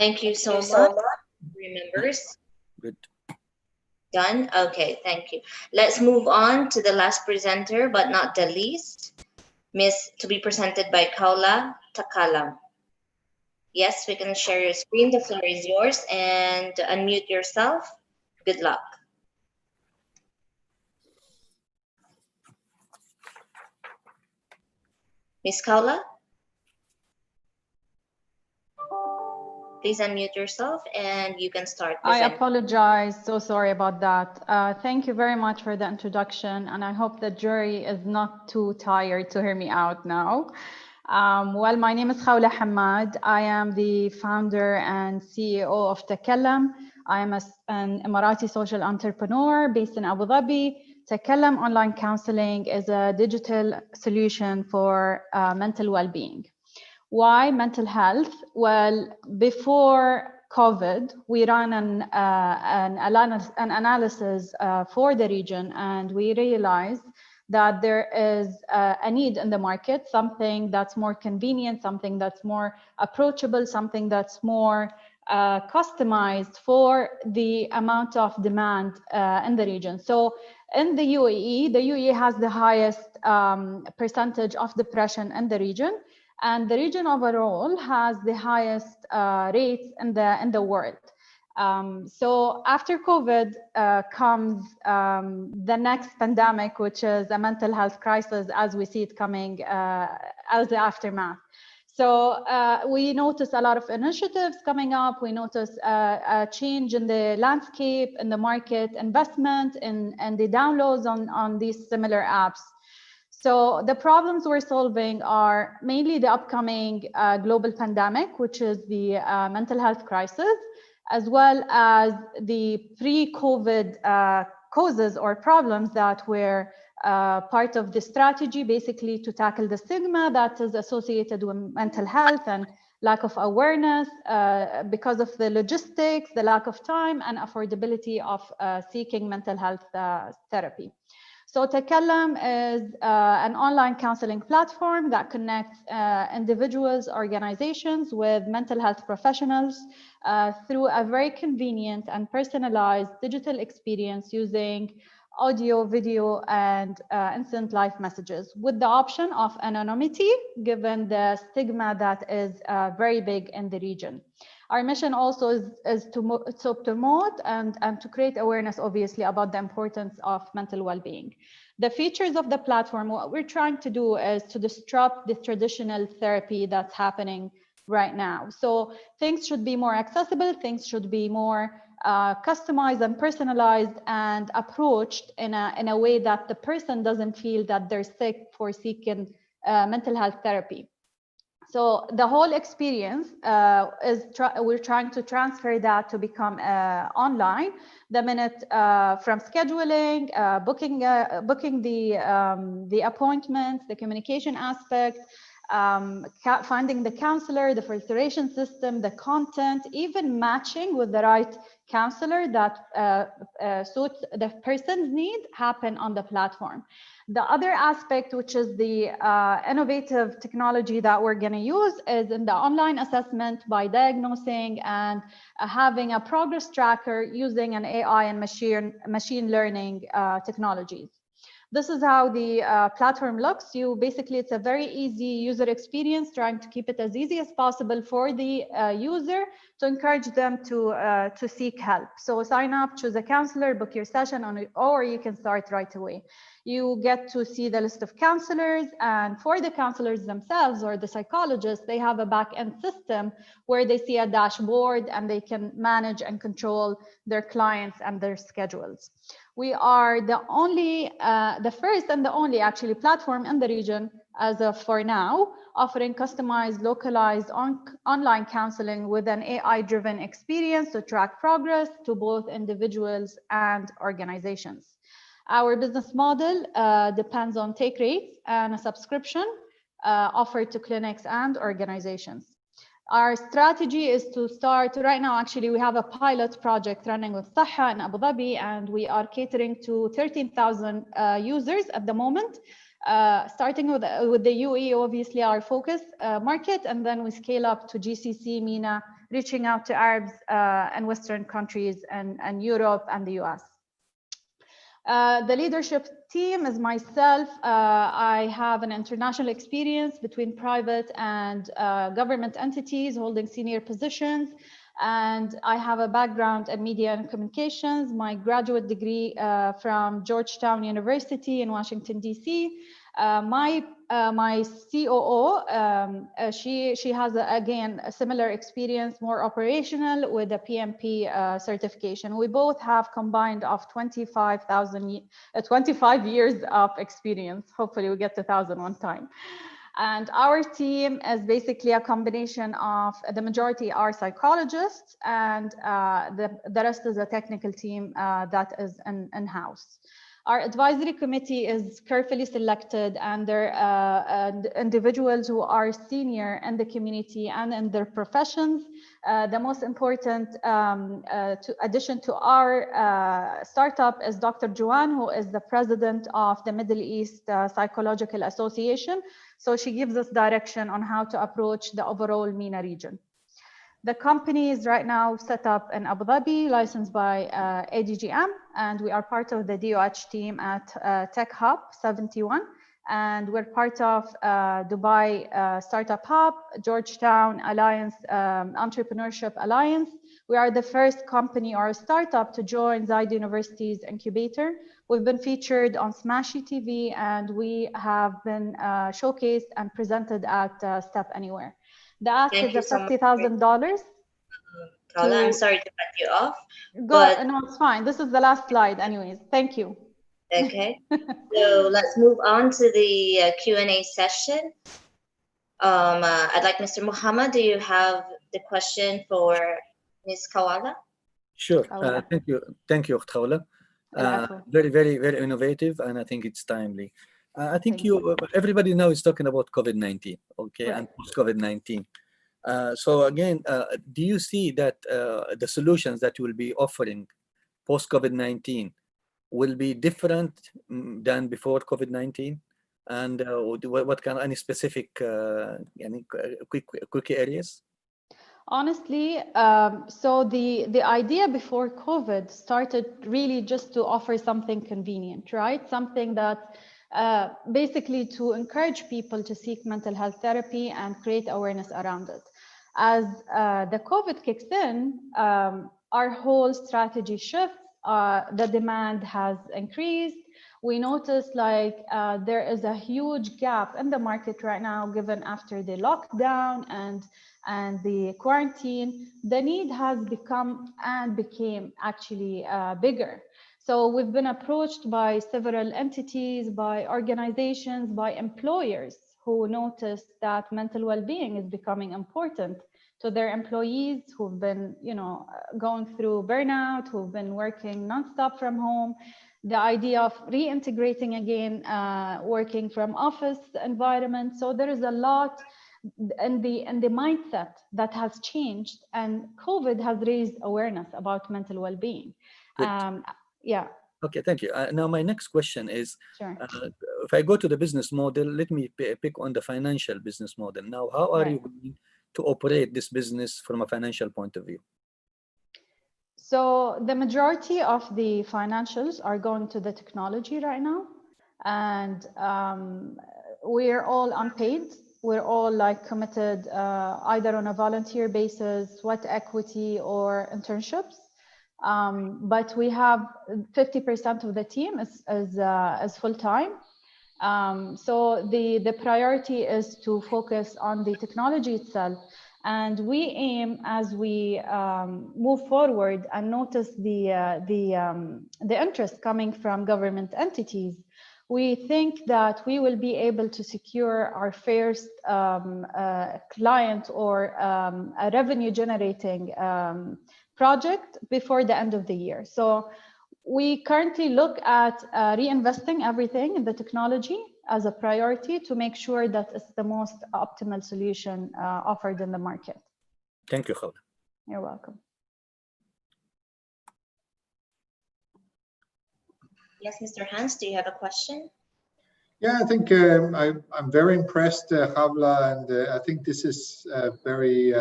Thank you so much, members. Good. Done? Okay, thank you. Let's move on to the last presenter, but not the least, to be presented by Khawla Takalam. Yes, we can share your screen. The floor is yours, and unmute yourself. Good luck. Miss Khawla? Please unmute yourself and you can start. I apologize. So sorry about that. Thank you very much for the introduction. And I hope the jury is not too tired to hear me out now. Well, my name is Khawla Hamad. I am the founder and CEO of Takallam. I am an Emirati social entrepreneur based in Abu Dhabi. Takallam Online Counseling is a digital solution for mental well-being. Why mental health? Well, before COVID, we ran an analysis for the region, and we realized that there is a need in the market, something that's more convenient, something that's more approachable, something that's more customized for the amount of demand in the region. So in the UAE has the highest percentage of depression in the region. And the region overall has the highest rates in the world. So after COVID comes the next pandemic, which is a mental health crisis as we see it coming as the aftermath. So we notice a lot of initiatives coming up. We notice a change in the landscape, in the market investment, and the downloads on these similar apps. So the problems we're solving are mainly the upcoming global pandemic, which is the mental health crisis, as well as the pre-COVID causes or problems that were part of the strategy, basically to tackle the stigma that is associated with mental health and lack of awareness because of the logistics, the lack of time and affordability of seeking mental health therapy. So Takallam is an online counseling platform that connects individuals, organizations with mental health professionals through a very convenient and personalized digital experience using audio, video, and instant live messages with the option of anonymity, given the stigma that is very big in the region. Our mission also is to promote and to create awareness, obviously, about the importance of mental well-being. The features of the platform, what we're trying to do is to disrupt the traditional therapy that's happening right now. So things should be more accessible, things should be more customized and personalized and approached in a way that the person doesn't feel that they're sick for seeking mental health therapy. So the whole experience we're trying to transfer that to become online. The minute from scheduling, booking the appointments, the communication aspect, finding the counselor, the filtration system, the content, even matching with the right counselor that suits the person's need happen on the platform. The other aspect, which is the innovative technology that we're going to use, is in the online assessment by diagnosing and having a progress tracker using an AI and machine learning technologies. This is how the platform looks. Basically, it's a very easy user experience, trying to keep it as easy as possible for the user to encourage them to seek help. So sign up, choose a counselor, book your session, or you can start right away. You get to see the list of counselors, and for the counselors themselves or the psychologists, they have a back-end system where they see a dashboard and they can manage and control their clients and their schedules. We are the first and the only actually platform in the region as of for now, offering customized, localized online counseling with an AI-driven experience to track progress to both individuals and organizations. Our business model depends on take rates and a subscription offered to clinics and organizations. Our strategy is to start right now. Actually, we have a pilot project running with Saha in Abu Dhabi, and we are catering to 13,000 users at the moment, starting with the UAE, obviously our focus market, and then we scale up to GCC, MENA, reaching out to Arabs and Western countries and Europe and the US. The leadership team is myself. I have an international experience between private and government entities holding senior positions. And I have a background in media and communications. My graduate degree from Georgetown University in Washington, D.C. My COO, she has again a similar experience, more operational, with a PMP certification. We both have combined of 25 years of experience. Hopefully we get to 1,000 one time. And our team is basically a combination of the majority are psychologists, and the rest is a technical team that is in-house. Our advisory committee is carefully selected, and they're individuals who are senior in the community and in their professions. The most important addition to our startup is Dr. Joanne, who is the president of the Middle East Psychological Association. So she gives us direction on how to approach the overall MENA region. The company is right now set up in Abu Dhabi, licensed by ADGM, and we are part of the DOH team at Tech Hub 71. And we're part of Dubai Startup Hub, Georgetown Alliance, Entrepreneurship Alliance. We are the first company or startup to join Zaid University's incubator. We've been featured on Smashy TV, and we have been showcased and presented at Step Anywhere. The ask is $50,000. Khawla, I'm sorry to cut you off. No, it's fine. This is the last slide anyways. Thank you. Okay, so let's move on to the Q&A session. I'd like Mr. Muhammad, do you have the question for Ms. Khawla? Sure. Thank you, Khawla. Very, very, very innovative, and I think it's timely. I think everybody now is talking about COVID-19, okay, right, and post-COVID-19. So again, do you see that the solutions that you will be offering post-COVID-19 will be different than before COVID-19? And what kind of any specific quick areas? Honestly, so the idea before COVID started really just to offer something convenient, right? Something that basically to encourage people to seek mental health therapy and create awareness around it. As the COVID kicks in, our whole strategy shifts. The demand has increased. We noticed like there is a huge gap in the market right now, given after the lockdown and the quarantine. The need has become and became actually bigger. So we've been approached by several entities, by organizations, by employers who noticed that mental well-being is becoming important to their employees who've been, going through burnout, who've been working nonstop from home. The idea of reintegrating again, working from office environment. So there is a lot in the mindset that has changed, and COVID has raised awareness about mental well-being. Yeah. Okay, thank you. Now my next question is, sure. If I go to the business model, let me pick on the financial business model. Now, how are you going to operate this business from a financial point of view? So the majority of the financials are going to the technology right now. And we're all unpaid. We're all like committed either on a volunteer basis, sweat equity, or internships. But we have 50% of the team is full-time. So the priority is to focus on the technology itself. And we aim, as we move forward and notice the interest coming from government entities, we think that we will be able to secure our first client or a revenue generating project before the end of the year. So we currently look at reinvesting everything in the technology as a priority to make sure that it's the most optimal solution offered in the market. Thank you, Khawla. You're welcome. Yes, Mr. Hans, do you have a question? Yeah, I think I'm very impressed, Khawla, and I think this is very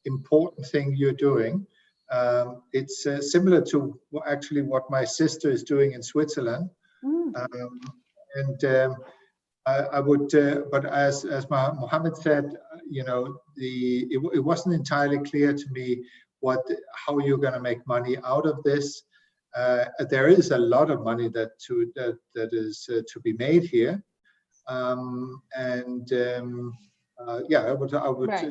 important thing you're doing. It's similar to actually what my sister is doing in Switzerland. I would, but as Mohammed said, you know, it wasn't entirely clear to me how you're going to make money out of this. There is a lot of money that is to be made here, yeah, I would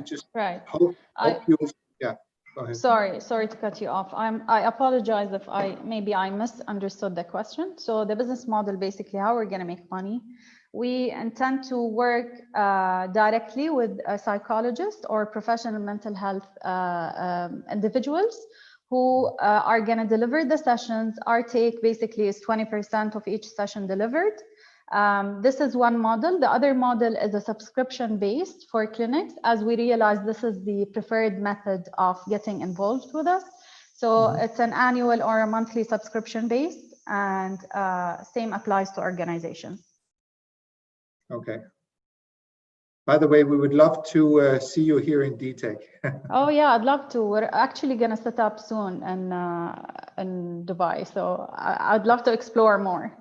just hope you. Yeah, go ahead. Sorry to cut you off. I apologize if maybe I misunderstood the question. So the business model, basically, how we're going to make money. We intend to work directly with a psychologist or professional mental health individuals who are going to deliver the sessions. Our take basically is 20% of each session delivered. This is one model. The other model is a subscription based for clinics, as we realize this is the preferred method of getting involved with us. So it's an annual or a monthly subscription based, and same applies to organizations. Okay. By the way, we would love to see you here in DTech. Oh yeah, I'd love to. We're actually going to set up soon in Dubai, so I'd love to explore more.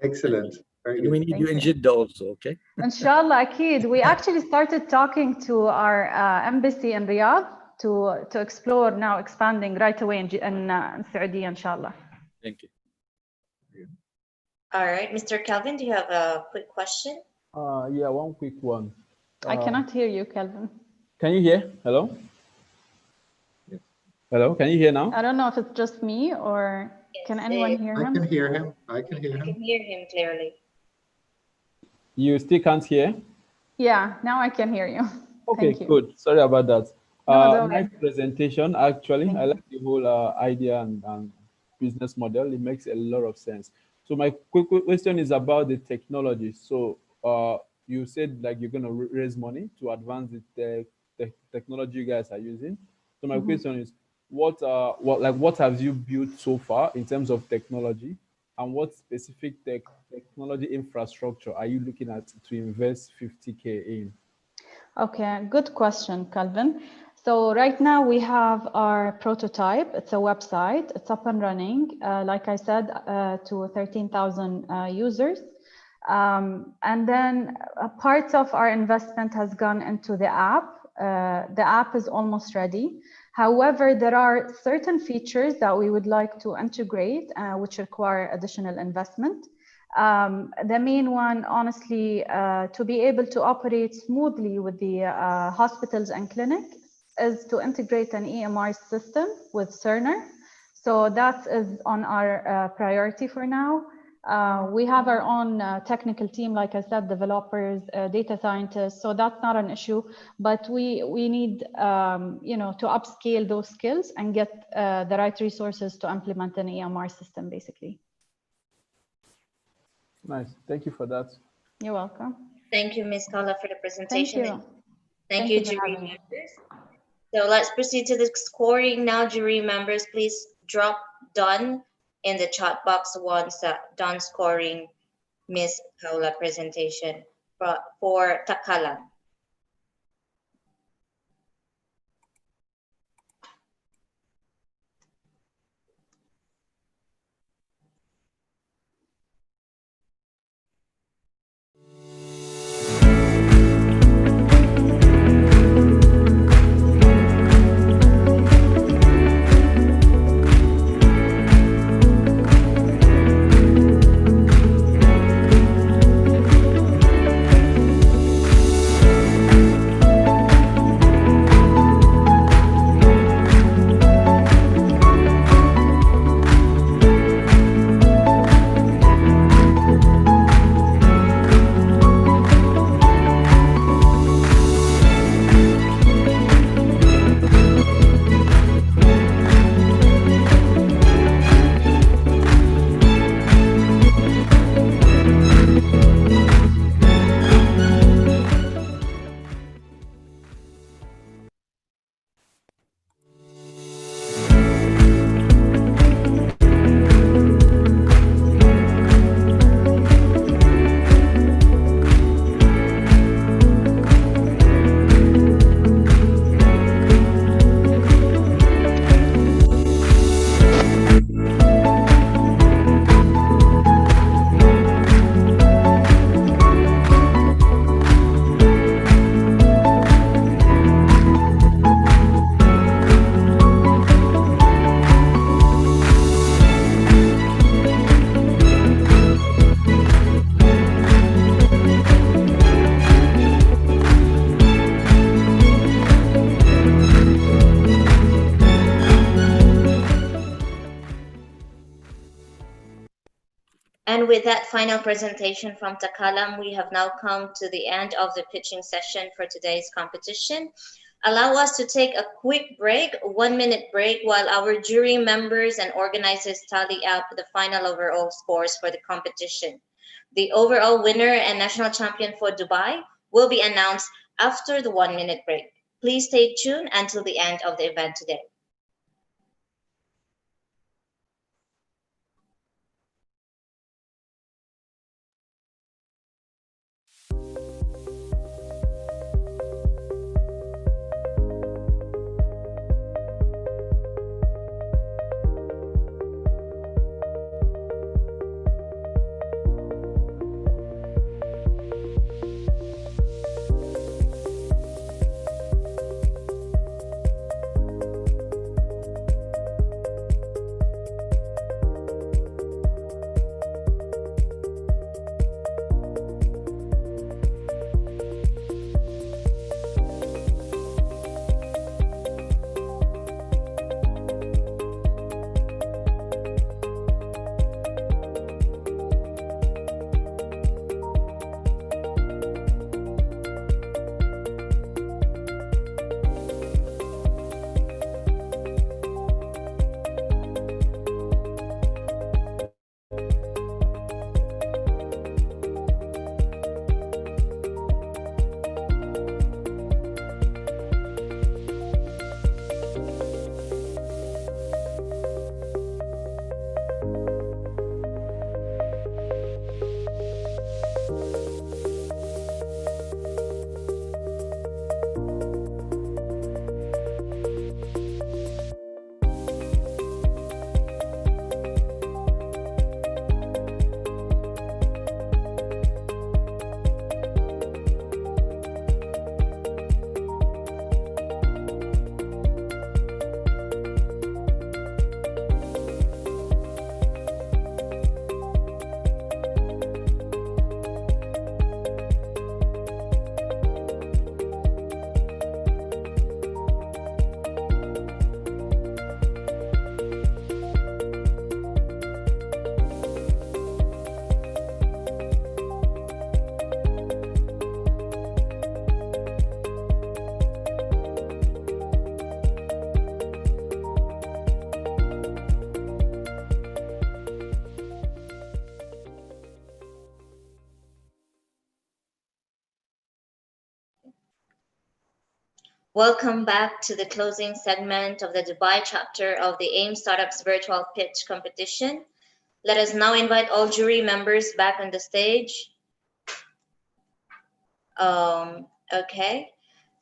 Excellent. Very good. We need you in Jeddah also, okay? Inshallah, Akid. We actually started talking to our embassy in Riyadh to explore now expanding right away in Saudi, inshallah. Thank you. All right, Mr. Kelvin, do you have a quick question? Yeah, one quick one. I cannot hear you, Kelvin. Can you hear? Hello? Yes. Hello, can you hear now? I don't know if it's just me or can anyone hear him? I can hear him. I can hear him. I can hear him clearly. You still can't hear? Yeah, now I can hear you. Okay, Thank you. good. Sorry about that. No, nice presentation, actually. Thank I like the whole idea and business model. It makes a lot of sense. So my quick question is about the technology. So you said like you're going to raise money to advance the technology you guys are using. So my question is, what have you built so far in terms of technology, and what specific technology infrastructure are you looking at to invest 50K in? Okay, good question, Calvin. So right now we have our prototype. It's a website. It's up and running, like I said, to 13,000 users. And then parts of our investment has gone into the app. The app is almost ready. However, there are certain features that we would like to integrate, which require additional investment. The main one, honestly, to be able to operate smoothly with the hospitals and clinics, is to integrate an EMR system with Cerner. So that is on our priority for now. We have our own technical team, like I said, developers, data scientists, so that's not an issue, but we need to upscale those skills and get the right resources to implement an EMR system, basically. Nice, thank you for that. You're welcome. Thank you, Ms. Kala, for the presentation. Thank you. Thank you, jury members. So let's proceed to the scoring now. Jury members, please drop done in the chat box once done scoring Ms. Paula presentation for Takala. And with that final presentation from Takalam, we have now come to the end of the pitching session for today's competition. Allow us to take a quick break, 1 minute break, while our jury members and organizers tally up the final overall scores for the competition. The overall winner and national champion for Dubai will be announced after the 1 minute break. Please stay tuned until the end of the event today. Welcome back to the closing segment of the Dubai chapter of the AIM Startups Virtual Pitch Competition. Let us now invite all jury members back on the stage. Okay,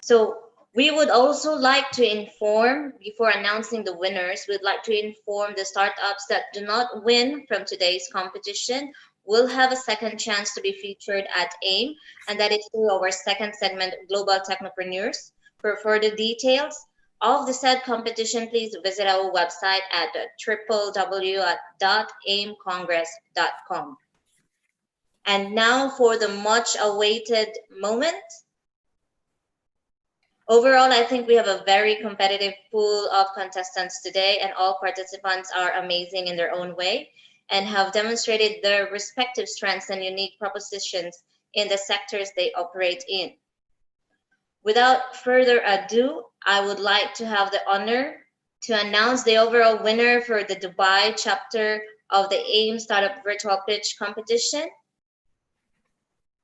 so we would also like to inform, before announcing the winners, we'd like to inform the startups that do not win from today's competition will have a second chance to be featured at AIM, and that is through our second segment, Global Technopreneurs. For further details of the said competition, please visit our website at www.aimcongress.com. And now for the much awaited moment. Overall, I think we have a very competitive pool of contestants today, and all participants are amazing in their own way and have demonstrated their respective strengths and unique propositions in the sectors they operate in. Without further ado, I would like to have the honor to announce the overall winner for the Dubai chapter of the AIM Startup Virtual Pitch Competition.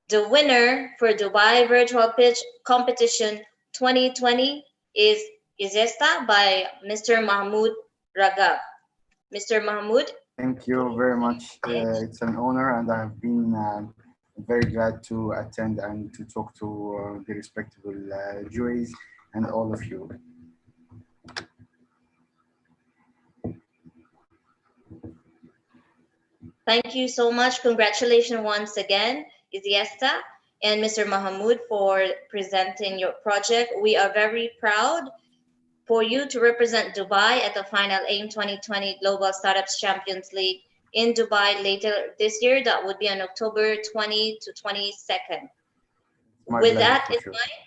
The winner for Dubai Virtual Pitch Competition 2020 is ISESTA by Mr. Mahmoud Ragab. Mr. Mahmoud. Thank you very much. It's an honor, and I've been very glad to attend and to talk to the respectable juries and all of you. Thank you so much. Congratulations once again, Isiesta and Mr. Mahmoud, for presenting your project. We are very proud for you to represent Dubai at the final AIM 2020 Global Startups Champions League in Dubai later this year. That would be on October 20 to 22nd. With that in mind,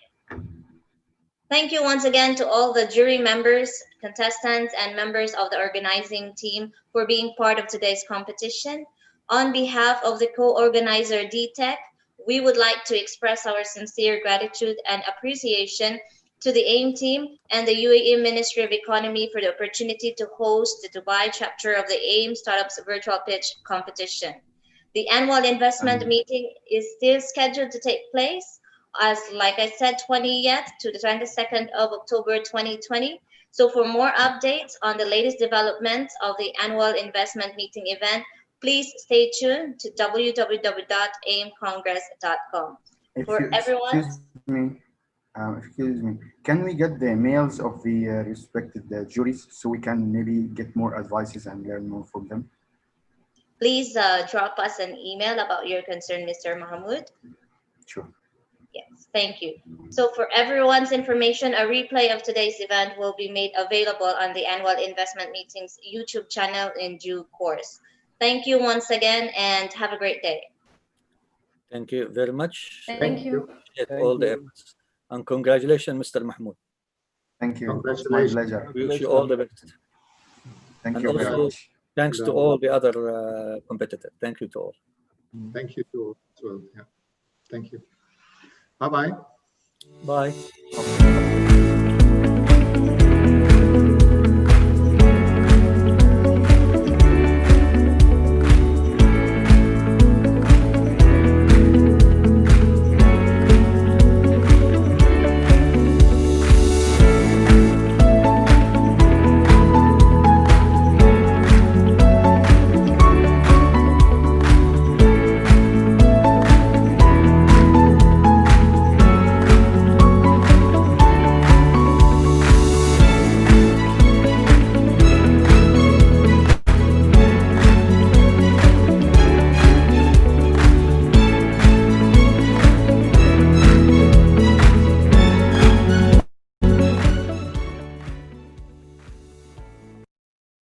thank you once again to all the jury members, contestants, and members of the organizing team for being part of today's competition. On behalf of the co-organizer DTEC, we would like to express our sincere gratitude and appreciation to the AIM team and the UAE Ministry of Economy for the opportunity to host the Dubai chapter of the AIM Startups Virtual Pitch Competition. The annual investment meeting is still scheduled to take place as, like I said, 20th to the 22nd of October 2020. So for more updates on the latest developments of the annual investment meeting event, please stay tuned to www.aimcongress.com. Excuse me, can we get the mails of the respected juries so we can maybe get more advices and learn more from them? Please drop us an email about your concern, Mr. Mahmoud. Sure. Yes, thank you. So for everyone's information, a replay of today's event will be made available on the Annual Investment Meetings YouTube channel in due course. Thank you once again and have a great day. Thank you very much. Thank you. All the efforts. And congratulations, Mr. Mahmoud. Thank you. It's my pleasure. We wish you all the best. Thank and you very also, much. thanks to all the other competitors. Thank you to all. Thank you to all as well. Yeah. Thank you. Bye-bye. Bye.